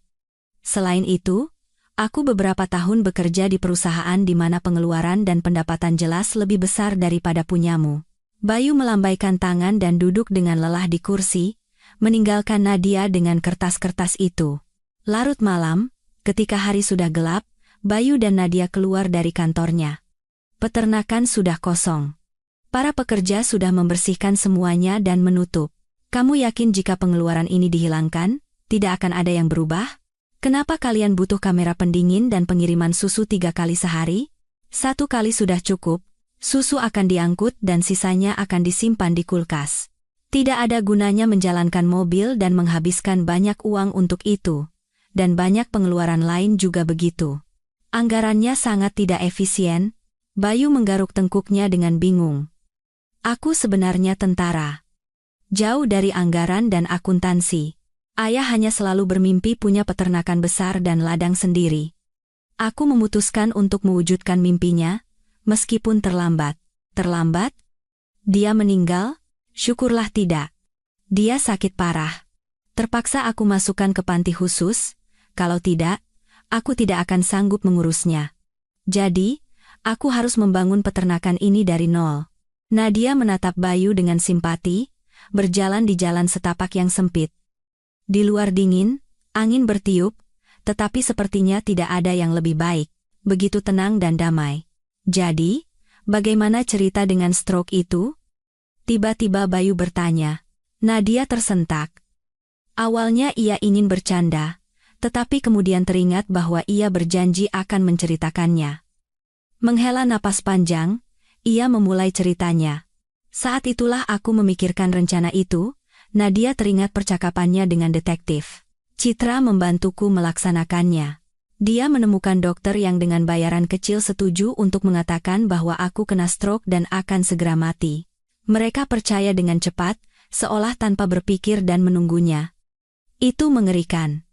Selain itu, aku beberapa tahun bekerja di perusahaan di mana pengeluaran dan pendapatan jelas lebih besar daripada punyamu. Bayu melambaikan tangan dan duduk dengan lelah di kursi, meninggalkan Nadia dengan kertas-kertas itu. Larut malam, ketika hari sudah gelap, Bayu dan Nadia keluar dari kantornya. Peternakan sudah kosong. Para pekerja sudah membersihkan semuanya dan menutup. Kamu yakin jika pengeluaran ini dihilangkan, tidak akan ada yang berubah? Kenapa kalian butuh kamera pendingin dan pengiriman susu 3 kali sehari? 1 kali sudah cukup, susu akan diangkut dan sisanya akan disimpan di kulkas. Tidak ada gunanya menjalankan mobil dan menghabiskan banyak uang untuk itu. Dan banyak pengeluaran lain juga begitu. Anggarannya sangat tidak efisien. Bayu menggaruk tengkuknya dengan bingung. Aku sebenarnya tentara. Jauh dari anggaran dan akuntansi. Ayah hanya selalu bermimpi punya peternakan besar dan ladang sendiri. Aku memutuskan untuk mewujudkan mimpinya, meskipun terlambat. Terlambat? Dia meninggal? Syukurlah tidak. Dia sakit parah. Terpaksa aku masukkan ke panti khusus, kalau tidak, aku tidak akan sanggup mengurusnya. Jadi, aku harus membangun peternakan ini dari nol. Nadia menatap Bayu dengan simpati, berjalan di jalan setapak yang sempit. Di luar dingin, angin bertiup, tetapi sepertinya tidak ada yang lebih baik, begitu tenang dan damai. Jadi, bagaimana cerita dengan stroke itu? Tiba-tiba Bayu bertanya. Nadia tersentak. Awalnya ia ingin bercanda, tetapi kemudian teringat bahwa ia berjanji akan menceritakannya. Menghela napas panjang, ia memulai ceritanya. Saat itulah aku memikirkan rencana itu. Nadia teringat percakapannya dengan detektif. Citra membantuku melaksanakannya. Dia menemukan dokter yang dengan bayaran kecil setuju untuk mengatakan bahwa aku kena stroke dan akan segera mati. Mereka percaya dengan cepat, seolah tanpa berpikir dan menunggunya. Itu mengerikan.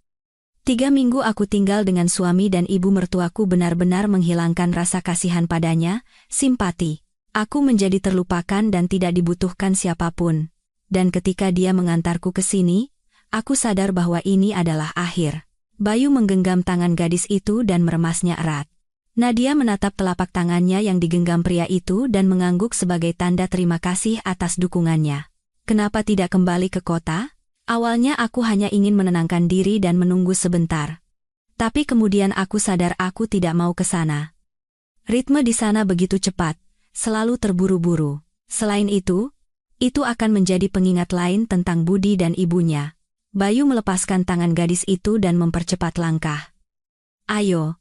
3 minggu aku tinggal dengan suami dan ibu mertuaku benar-benar menghilangkan rasa kasihan padanya, simpati. Aku menjadi terlupakan dan tidak dibutuhkan siapapun. Dan ketika dia mengantarku ke sini, aku sadar bahwa ini adalah akhir. Bayu menggenggam tangan gadis itu dan meremasnya erat. Nadia menatap telapak tangannya yang digenggam pria itu dan mengangguk sebagai tanda terima kasih atas dukungannya. Kenapa tidak kembali ke kota? Awalnya aku hanya ingin menenangkan diri dan menunggu sebentar. Tapi kemudian aku sadar aku tidak mau ke sana. Ritme di sana begitu cepat, selalu terburu-buru. Selain itu akan menjadi pengingat lain tentang Budi dan ibunya. Bayu melepaskan tangan gadis itu dan mempercepat langkah. Ayo.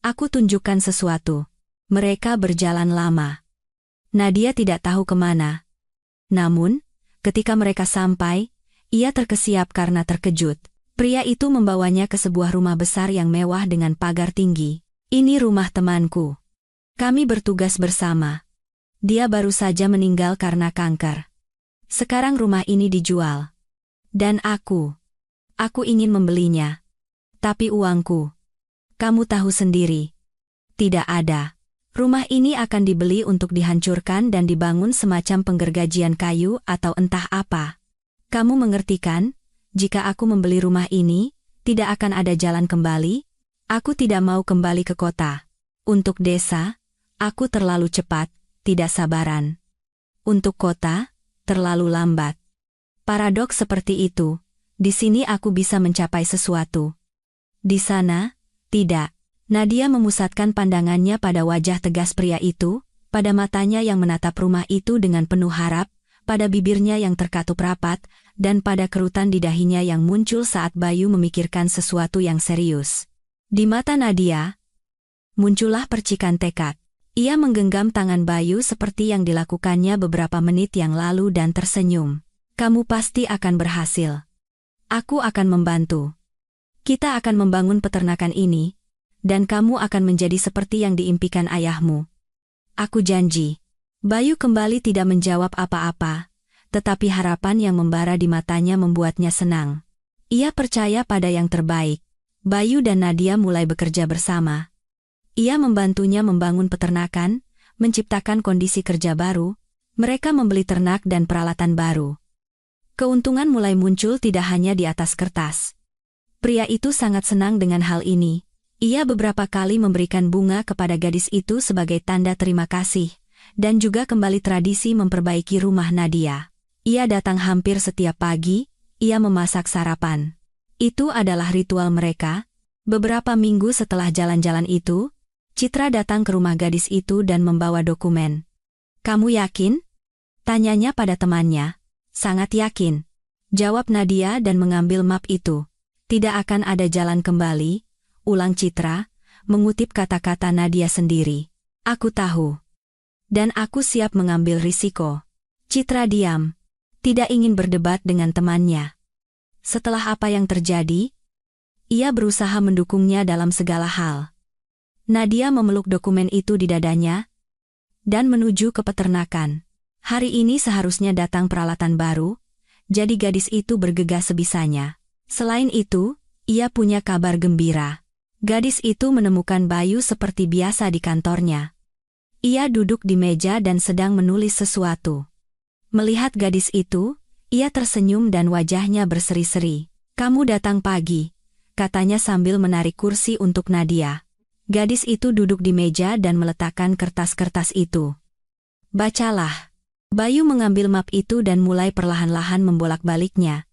Aku tunjukkan sesuatu. Mereka berjalan lama. Nadia tidak tahu kemana. Namun, ketika mereka sampai, ia terkesiap karena terkejut. Pria itu membawanya ke sebuah rumah besar yang mewah dengan pagar tinggi. Ini rumah temanku. Kami bertugas bersama. Dia baru saja meninggal karena kanker. Sekarang rumah ini dijual. Dan aku ingin membelinya. Tapi uangku. Kamu tahu sendiri. Tidak ada. Rumah ini akan dibeli untuk dihancurkan dan dibangun semacam penggergajian kayu atau entah apa. Kamu mengerti kan? Jika aku membeli rumah ini, tidak akan ada jalan kembali. Aku tidak mau kembali ke kota. Untuk desa, aku terlalu cepat, tidak sabaran. Untuk kota, terlalu lambat. Paradoks seperti itu. Di sini aku bisa mencapai sesuatu. Di sana, tidak. Nadia memusatkan pandangannya pada wajah tegas pria itu, pada matanya yang menatap rumah itu dengan penuh harap, pada bibirnya yang terkatup rapat, dan pada kerutan di dahinya yang muncul saat Bayu memikirkan sesuatu yang serius. Di mata Nadia, muncullah percikan tekad. Ia menggenggam tangan Bayu seperti yang dilakukannya beberapa menit yang lalu dan tersenyum. Kamu pasti akan berhasil. Aku akan membantu. Kita akan membangun peternakan ini, dan kamu akan menjadi seperti yang diimpikan ayahmu. Aku janji. Bayu kembali tidak menjawab apa-apa, tetapi harapan yang membara di matanya membuatnya senang. Ia percaya pada yang terbaik. Bayu dan Nadia mulai bekerja bersama. Ia membantunya membangun peternakan, menciptakan kondisi kerja baru, mereka membeli ternak dan peralatan baru. Keuntungan mulai muncul tidak hanya di atas kertas. Pria itu sangat senang dengan hal ini. Ia beberapa kali memberikan bunga kepada gadis itu sebagai tanda terima kasih, dan juga kembali tradisi memperbaiki rumah Nadia. Ia datang hampir setiap pagi, ia memasak sarapan. Itu adalah ritual mereka. Beberapa minggu setelah jalan-jalan itu, Citra datang ke rumah gadis itu dan membawa dokumen. Kamu yakin? Tanyanya pada temannya. Sangat yakin. Jawab Nadia dan mengambil map itu. Tidak akan ada jalan kembali, ulang Citra, mengutip kata-kata Nadia sendiri. Aku tahu. Dan aku siap mengambil risiko. Citra diam. Tidak ingin berdebat dengan temannya. Setelah apa yang terjadi, ia berusaha mendukungnya dalam segala hal. Nadia memeluk dokumen itu di dadanya dan menuju ke peternakan. Hari ini seharusnya datang peralatan baru, jadi gadis itu bergegas sebisanya. Selain itu, ia punya kabar gembira. Gadis itu menemukan Bayu seperti biasa di kantornya. Ia duduk di meja dan sedang menulis sesuatu. Melihat gadis itu, ia tersenyum dan wajahnya berseri-seri. Kamu datang pagi, katanya sambil menarik kursi untuk Nadia. Gadis itu duduk di meja dan meletakkan kertas-kertas itu. Bacalah. Bayu mengambil map itu dan mulai perlahan-lahan membolak-baliknya.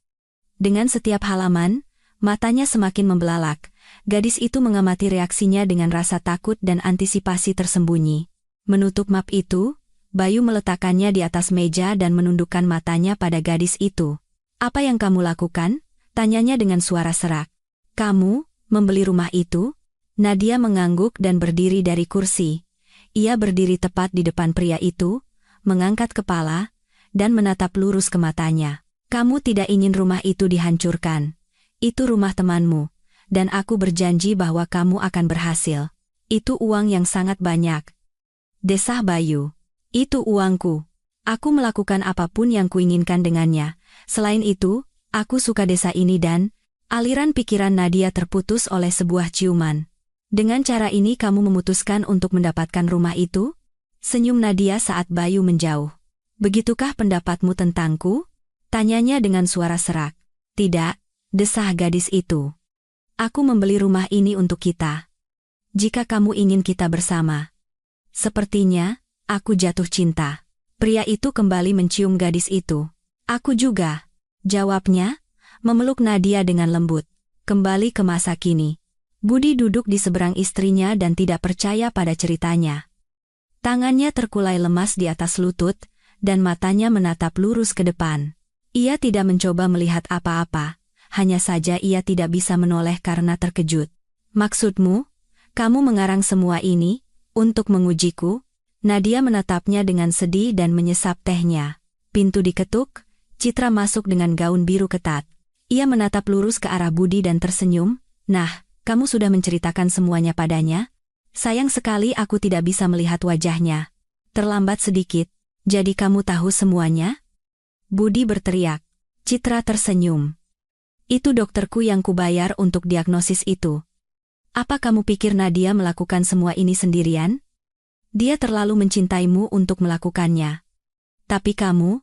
Dengan setiap halaman, matanya semakin membelalak. Gadis itu mengamati reaksinya dengan rasa takut dan antisipasi tersembunyi. Menutup map itu, Bayu meletakkannya di atas meja dan menundukkan matanya pada gadis itu. Apa yang kamu lakukan? Tanyanya dengan suara serak. Kamu, membeli rumah itu? Nadia mengangguk dan berdiri dari kursi. Ia berdiri tepat di depan pria itu, mengangkat kepala, dan menatap lurus ke matanya. Kamu tidak ingin rumah itu dihancurkan. Itu rumah temanmu, dan aku berjanji bahwa kamu akan berhasil. Itu uang yang sangat banyak. Desah Bayu. Itu uangku. Aku melakukan apapun yang kuinginkan dengannya. Selain itu, aku suka desa ini dan aliran pikiran Nadia terputus oleh sebuah ciuman. Dengan cara ini kamu memutuskan untuk mendapatkan rumah itu? Senyum Nadia saat Bayu menjauh. Begitukah pendapatmu tentangku? Tanyanya dengan suara serak. Tidak, desah gadis itu. Aku membeli rumah ini untuk kita. Jika kamu ingin kita bersama. Sepertinya, aku jatuh cinta. Pria itu kembali mencium gadis itu. Aku juga, jawabnya, memeluk Nadia dengan lembut. Kembali ke masa kini. Budi duduk di seberang istrinya dan tidak percaya pada ceritanya. Tangannya terkulai lemas di atas lutut, dan matanya menatap lurus ke depan. Ia tidak mencoba melihat apa-apa, hanya saja ia tidak bisa menoleh karena terkejut. Maksudmu, kamu mengarang semua ini, untuk mengujiku? Nadia menatapnya dengan sedih dan menyesap tehnya. Pintu diketuk, Citra masuk dengan gaun biru ketat. Ia menatap lurus ke arah Budi dan tersenyum. Nah, kamu sudah menceritakan semuanya padanya? Sayang sekali aku tidak bisa melihat wajahnya. Terlambat sedikit, jadi kamu tahu semuanya? Budi berteriak. Citra tersenyum. Itu dokterku yang kubayar untuk diagnosis itu. Apa kamu pikir Nadia melakukan semua ini sendirian? Dia terlalu mencintaimu untuk melakukannya. Tapi kamu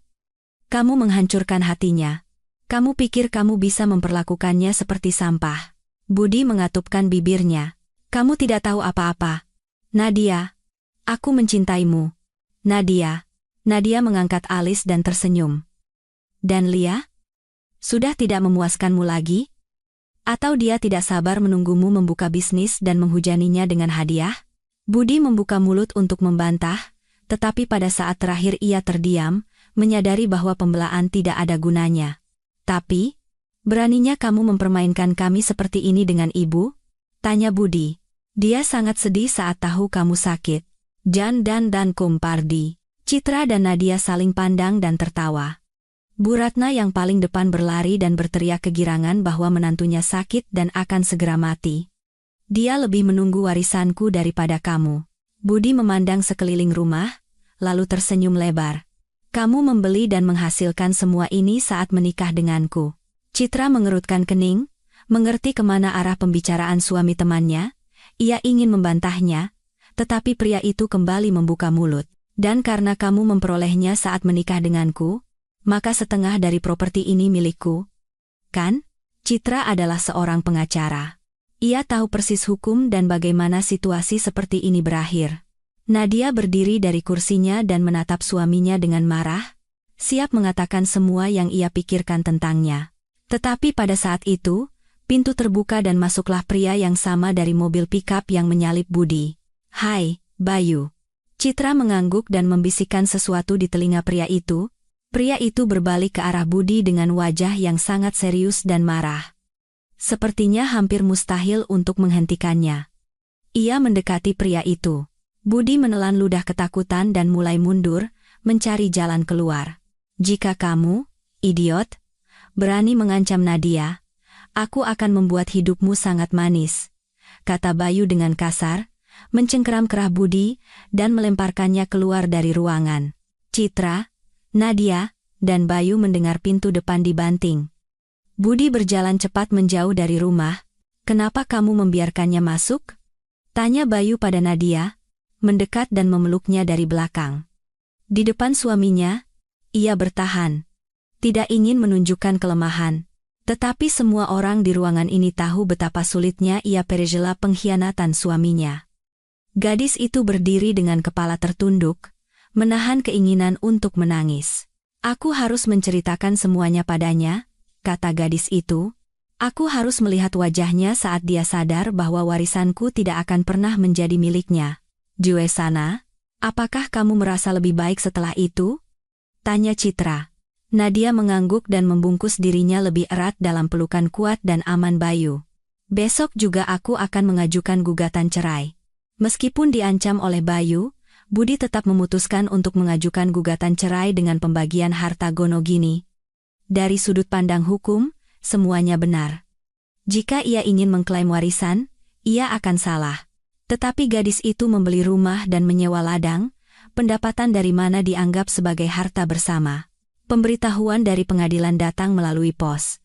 menghancurkan hatinya. Kamu pikir kamu bisa memperlakukannya seperti sampah. Budi mengatupkan bibirnya. Kamu tidak tahu apa-apa. Nadia, aku mencintaimu. Nadia. Nadia mengangkat alis dan tersenyum. Dan Lia? Sudah tidak memuaskanmu lagi? Atau dia tidak sabar menunggumu membuka bisnis dan menghujaninya dengan hadiah? Budi membuka mulut untuk membantah, tetapi pada saat terakhir ia terdiam, menyadari bahwa pembelaan tidak ada gunanya. Tapi, beraninya kamu mempermainkan kami seperti ini dengan ibu? Tanya Budi. Dia sangat sedih saat tahu kamu sakit. Jan dan Kumpardi. Citra dan Nadia saling pandang dan tertawa. Bu Ratna yang paling depan berlari dan berteriak kegirangan bahwa menantunya sakit dan akan segera mati. Dia lebih menunggu warisanku daripada kamu. Budi memandang sekeliling rumah, lalu tersenyum lebar. Kamu membeli dan menghasilkan semua ini saat menikah denganku. Citra mengerutkan kening, mengerti kemana arah pembicaraan suami temannya. Ia ingin membantahnya, tetapi pria itu kembali membuka mulut. Dan karena kamu memperolehnya saat menikah denganku, maka setengah dari properti ini milikku. Kan? Citra adalah seorang pengacara. Ia tahu persis hukum dan bagaimana situasi seperti ini berakhir. Nadia berdiri dari kursinya dan menatap suaminya dengan marah, siap mengatakan semua yang ia pikirkan tentangnya. Tetapi pada saat itu, pintu terbuka dan masuklah pria yang sama dari mobil pikap yang menyalip Budi. Hai, Bayu. Citra mengangguk dan membisikkan sesuatu di telinga pria itu. Pria itu berbalik ke arah Budi dengan wajah yang sangat serius dan marah. Sepertinya hampir mustahil untuk menghentikannya. Ia mendekati pria itu. Budi menelan ludah ketakutan dan mulai mundur, mencari jalan keluar. Jika kamu, idiot, berani mengancam Nadia, aku akan membuat hidupmu sangat manis, kata Bayu dengan kasar, mencengkeram kerah Budi, dan melemparkannya keluar dari ruangan. Citra, Nadia, dan Bayu mendengar pintu depan dibanting. Budi berjalan cepat menjauh dari rumah. Kenapa kamu membiarkannya masuk? Tanya Bayu pada Nadia, mendekat dan memeluknya dari belakang. Di depan suaminya, ia bertahan. Tidak ingin menunjukkan kelemahan. Tetapi semua orang di ruangan ini tahu betapa sulitnya ia perejela pengkhianatan suaminya. Gadis itu berdiri dengan kepala tertunduk, menahan keinginan untuk menangis. Aku harus menceritakan semuanya padanya, kata gadis itu. Aku harus melihat wajahnya saat dia sadar bahwa warisanku tidak akan pernah menjadi miliknya. Juesana, apakah kamu merasa lebih baik setelah itu? Tanya Citra. Nadia mengangguk dan membungkus dirinya lebih erat dalam pelukan kuat dan aman Bayu. Besok juga aku akan mengajukan gugatan cerai. Meskipun diancam oleh Bayu, Budi tetap memutuskan untuk mengajukan gugatan cerai dengan pembagian harta gonogini. Dari sudut pandang hukum, semuanya benar. Jika ia ingin mengklaim warisan, ia akan salah. Tetapi gadis itu membeli rumah dan menyewa ladang, pendapatan dari mana dianggap sebagai harta bersama. Pemberitahuan dari pengadilan datang melalui pos.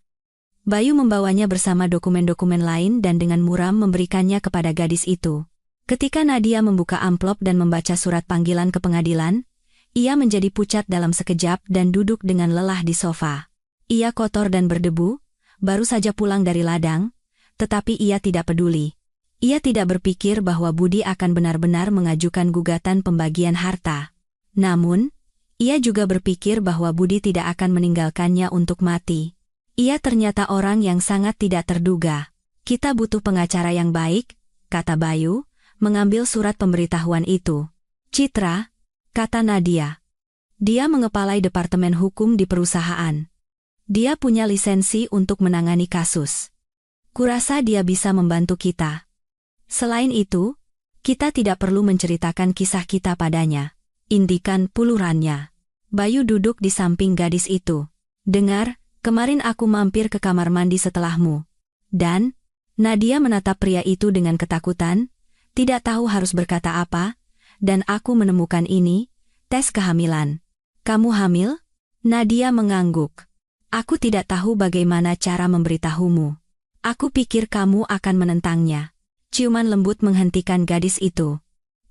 Bayu membawanya bersama dokumen-dokumen lain dan dengan muram memberikannya kepada gadis itu. Ketika Nadia membuka amplop dan membaca surat panggilan ke pengadilan, ia menjadi pucat dalam sekejap dan duduk dengan lelah di sofa. Ia kotor dan berdebu, baru saja pulang dari ladang, tetapi ia tidak peduli. Ia tidak berpikir bahwa Budi akan benar-benar mengajukan gugatan pembagian harta. Namun, ia juga berpikir bahwa Budi tidak akan meninggalkannya untuk mati. Ia ternyata orang yang sangat tidak terduga. Kita butuh pengacara yang baik, kata Bayu, mengambil surat pemberitahuan itu. Citra, kata Nadia. Dia mengepalai departemen hukum di perusahaan. Dia punya lisensi untuk menangani kasus. Kurasa dia bisa membantu kita. Selain itu, kita tidak perlu menceritakan kisah kita padanya. Indikan pulurannya. Bayu duduk di samping gadis itu. Dengar, kemarin aku mampir ke kamar mandi setelahmu. Dan, Nadia menatap pria itu dengan ketakutan, tidak tahu harus berkata apa, dan aku menemukan ini, tes kehamilan. Kamu hamil? Nadia mengangguk. Aku tidak tahu bagaimana cara memberitahumu. Aku pikir kamu akan menentangnya. Ciuman lembut menghentikan gadis itu.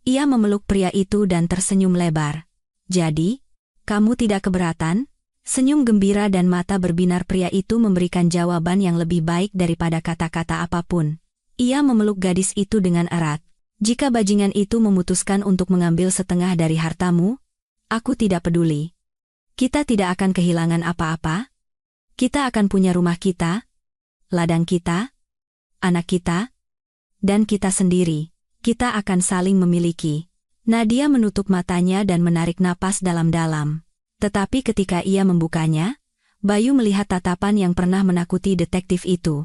Ia memeluk pria itu dan tersenyum lebar. Jadi, kamu tidak keberatan? Senyum gembira dan mata berbinar pria itu memberikan jawaban yang lebih baik daripada kata-kata apapun. Ia memeluk gadis itu dengan erat. Jika bajingan itu memutuskan untuk mengambil setengah dari hartamu, aku tidak peduli. Kita tidak akan kehilangan apa-apa. Kita akan punya rumah kita, ladang kita, anak kita, dan kita sendiri. Kita akan saling memiliki. Nadia menutup matanya dan menarik napas dalam-dalam. Tetapi ketika ia membukanya, Bayu melihat tatapan yang pernah menakuti detektif itu.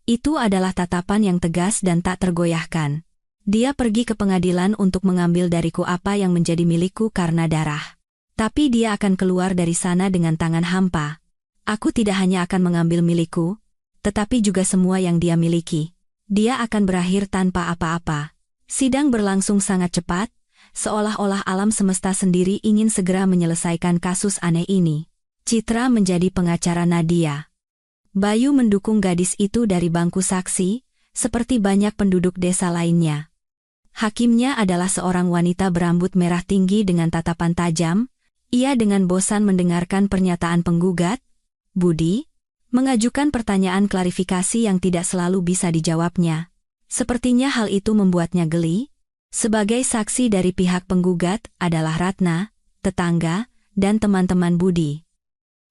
Itu adalah tatapan yang tegas dan tak tergoyahkan. Dia pergi ke pengadilan untuk mengambil dariku apa yang menjadi milikku karena darah. Tapi dia akan keluar dari sana dengan tangan hampa. Aku tidak hanya akan mengambil milikku, tetapi juga semua yang dia miliki. Dia akan berakhir tanpa apa-apa. Sidang berlangsung sangat cepat, seolah-olah alam semesta sendiri ingin segera menyelesaikan kasus aneh ini. Citra menjadi pengacara Nadia. Bayu mendukung gadis itu dari bangku saksi, seperti banyak penduduk desa lainnya. Hakimnya adalah seorang wanita berambut merah tinggi dengan tatapan tajam. Ia dengan bosan mendengarkan pernyataan penggugat, Budi, mengajukan pertanyaan klarifikasi yang tidak selalu bisa dijawabnya. Sepertinya hal itu membuatnya geli. Sebagai saksi dari pihak penggugat adalah Ratna, tetangga, dan teman-teman Budi.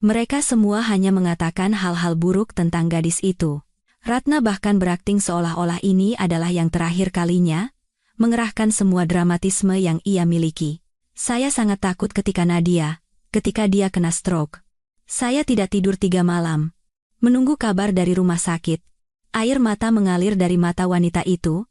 Mereka semua hanya mengatakan hal-hal buruk tentang gadis itu. Ratna bahkan berakting seolah-olah ini adalah yang terakhir kalinya, mengerahkan semua dramatisme yang ia miliki. Saya sangat takut ketika dia kena stroke. Saya tidak tidur 3 malam. Menunggu kabar dari rumah sakit. Air mata mengalir dari mata wanita itu.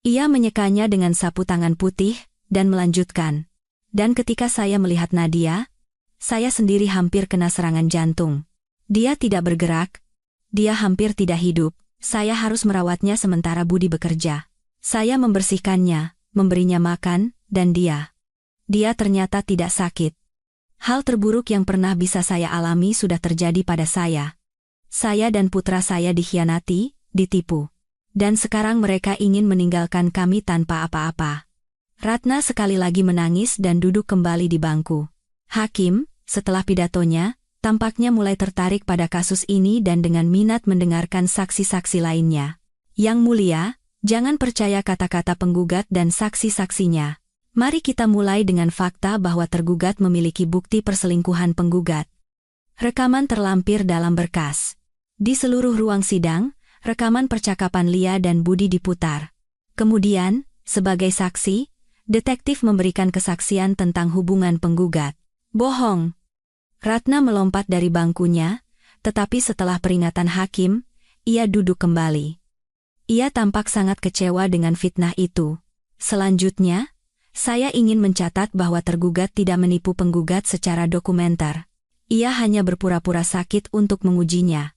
Ia menyekanya dengan sapu tangan putih, dan melanjutkan. Dan ketika saya melihat Nadia, saya sendiri hampir kena serangan jantung. Dia tidak bergerak. Dia hampir tidak hidup. Saya harus merawatnya sementara Budi bekerja. Saya membersihkannya, memberinya makan, dan dia ternyata tidak sakit. Hal terburuk yang pernah bisa saya alami sudah terjadi pada saya. Saya dan putra saya dikhianati, ditipu. Dan sekarang mereka ingin meninggalkan kami tanpa apa-apa. Ratna sekali lagi menangis dan duduk kembali di bangku. Hakim, setelah pidatonya, tampaknya mulai tertarik pada kasus ini dan dengan minat mendengarkan saksi-saksi lainnya. Yang mulia, jangan percaya kata-kata penggugat dan saksi-saksinya. Mari kita mulai dengan fakta bahwa tergugat memiliki bukti perselingkuhan penggugat. Rekaman terlampir dalam berkas. Di seluruh ruang sidang, rekaman percakapan Lia dan Budi diputar. Kemudian, sebagai saksi, detektif memberikan kesaksian tentang hubungan penggugat. Bohong. Ratna melompat dari bangkunya, tetapi setelah peringatan hakim, ia duduk kembali. Ia tampak sangat kecewa dengan fitnah itu. Selanjutnya, saya ingin mencatat bahwa tergugat tidak menipu penggugat secara dokumenter. Ia hanya berpura-pura sakit untuk mengujinya.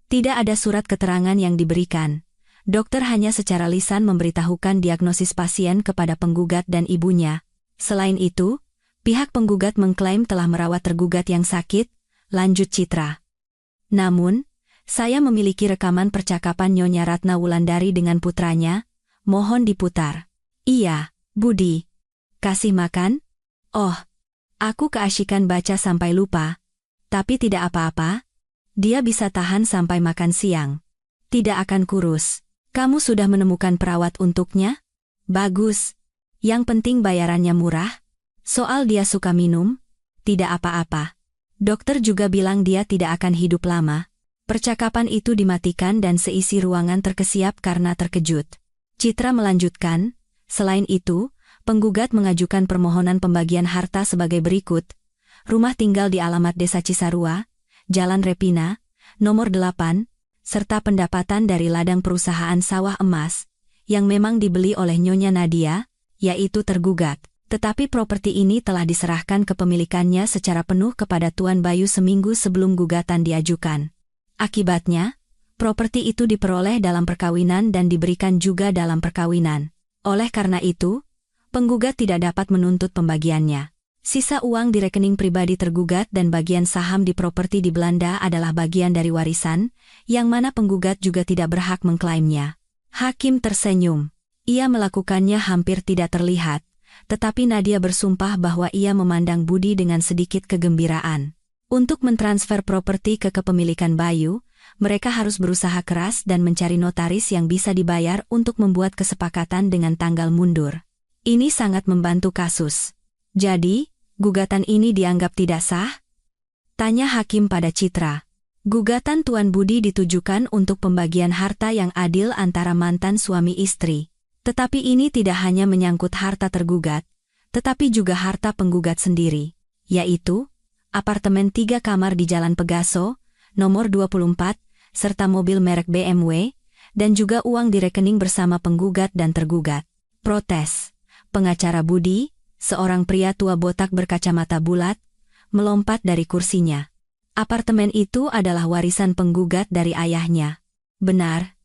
Tidak ada surat keterangan yang diberikan. Dokter hanya secara lisan memberitahukan diagnosis pasien kepada penggugat dan ibunya. Selain itu, pihak penggugat mengklaim telah merawat tergugat yang sakit, lanjut Citra. Namun, saya memiliki rekaman percakapan Nyonya Ratna Wulandari dengan putranya, mohon diputar. Iya, Budi. Kasih makan? Oh, aku keasyikan baca sampai lupa. Tapi tidak apa-apa, dia bisa tahan sampai makan siang. Tidak akan kurus. Kamu sudah menemukan perawat untuknya? Bagus. Yang penting bayarannya murah. Soal dia suka minum, tidak apa-apa. Dokter juga bilang dia tidak akan hidup lama. Percakapan itu dimatikan dan seisi ruangan terkesiap karena terkejut. Citra melanjutkan, selain itu, penggugat mengajukan permohonan pembagian harta sebagai berikut. Rumah tinggal di alamat Desa Cisarua, Jalan Repina, nomor 8, serta pendapatan dari ladang perusahaan sawah emas, yang memang dibeli oleh Nyonya Nadia, yaitu tergugat. Tetapi properti ini telah diserahkan kepemilikannya secara penuh kepada Tuan Bayu seminggu sebelum gugatan diajukan. Akibatnya, properti itu diperoleh dalam perkawinan dan diberikan juga dalam perkawinan. Oleh karena itu, penggugat tidak dapat menuntut pembagiannya. Sisa uang di rekening pribadi tergugat dan bagian saham di properti di Belanda adalah bagian dari warisan, yang mana penggugat juga tidak berhak mengklaimnya. Hakim tersenyum. Ia melakukannya hampir tidak terlihat, tetapi Nadia bersumpah bahwa ia memandang Budi dengan sedikit kegembiraan. Untuk mentransfer properti ke kepemilikan Bayu, mereka harus berusaha keras dan mencari notaris yang bisa dibayar untuk membuat kesepakatan dengan tanggal mundur. Ini sangat membantu kasus. Jadi, gugatan ini dianggap tidak sah? Tanya hakim pada Citra. Gugatan Tuan Budi ditujukan untuk pembagian harta yang adil antara mantan suami istri. Tetapi ini tidak hanya menyangkut harta tergugat, tetapi juga harta penggugat sendiri, yaitu apartemen 3 kamar di Jalan Pegaso, nomor 24, serta mobil merek BMW, dan juga uang di rekening bersama penggugat dan tergugat. Protes. Pengacara Budi, seorang pria tua botak berkacamata bulat, melompat dari kursinya. Apartemen itu adalah warisan penggugat dari ayahnya. Benar.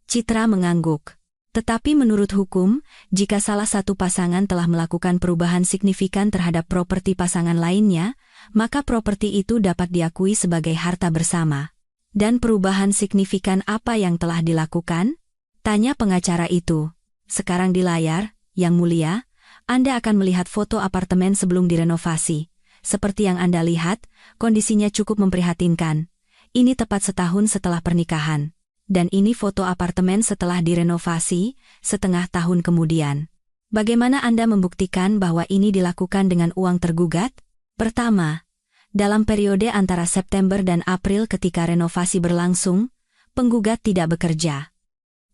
Citra mengangguk. Tetapi menurut hukum, jika salah satu pasangan telah melakukan perubahan signifikan terhadap properti pasangan lainnya, maka properti itu dapat diakui sebagai harta bersama. Dan perubahan signifikan apa yang telah dilakukan? Tanya pengacara itu. Sekarang di layar, Yang Mulia, Anda akan melihat foto apartemen sebelum direnovasi. Seperti yang Anda lihat, kondisinya cukup memprihatinkan. Ini tepat setahun setelah pernikahan. Dan ini foto apartemen setelah direnovasi, setengah tahun kemudian. Bagaimana Anda membuktikan bahwa ini dilakukan dengan uang tergugat? Pertama, dalam periode antara September dan April ketika renovasi berlangsung, penggugat tidak bekerja.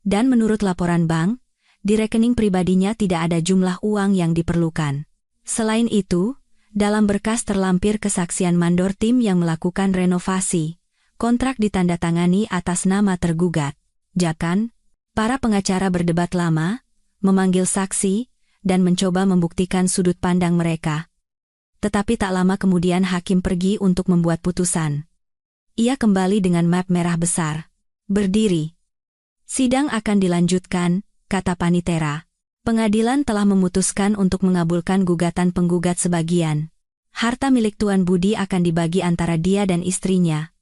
Dan menurut laporan bank, di rekening pribadinya tidak ada jumlah uang yang diperlukan. Selain itu, dalam berkas terlampir kesaksian mandor tim yang melakukan renovasi. Kontrak ditandatangani atas nama tergugat. Jakan, para pengacara berdebat lama, memanggil saksi, dan mencoba membuktikan sudut pandang mereka. Tetapi tak lama kemudian hakim pergi untuk membuat putusan. Ia kembali dengan map merah besar. Berdiri. Sidang akan dilanjutkan, kata panitera. Pengadilan telah memutuskan untuk mengabulkan gugatan penggugat sebagian. Harta milik Tuan Budi akan dibagi antara dia dan istrinya.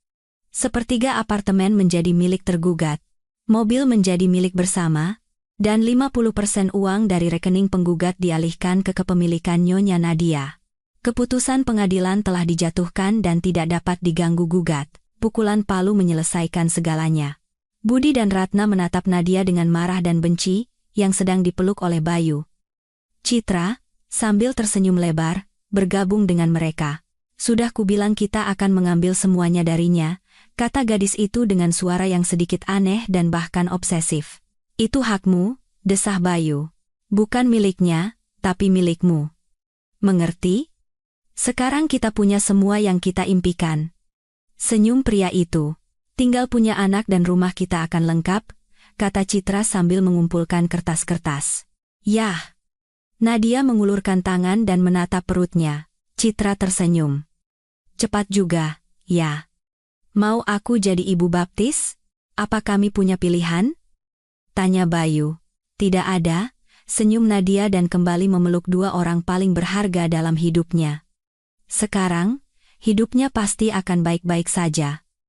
Sepertiga apartemen menjadi milik tergugat, mobil menjadi milik bersama, dan 50% uang dari rekening penggugat dialihkan ke kepemilikan Nyonya Nadia. Keputusan pengadilan telah dijatuhkan dan tidak dapat diganggu gugat. Pukulan palu menyelesaikan segalanya. Budi dan Ratna menatap Nadia dengan marah dan benci, yang sedang dipeluk oleh Bayu. Citra, sambil tersenyum lebar, bergabung dengan mereka. Sudah kubilang kita akan mengambil semuanya darinya, kata gadis itu dengan suara yang sedikit aneh dan bahkan obsesif. Itu hakmu, desah Bayu. Bukan miliknya, tapi milikmu. Mengerti? Sekarang kita punya semua yang kita impikan. Senyum pria itu. Tinggal punya anak dan rumah kita akan lengkap, kata Citra sambil mengumpulkan kertas-kertas. Yah! Nadia mengulurkan tangan dan menatap perutnya. Citra tersenyum. Cepat juga, ya. Mau aku jadi ibu baptis? Apa kami punya pilihan? Tanya Bayu. Tidak ada, senyum Nadia dan kembali memeluk dua orang paling berharga dalam hidupnya. Sekarang, hidupnya pasti akan baik-baik saja.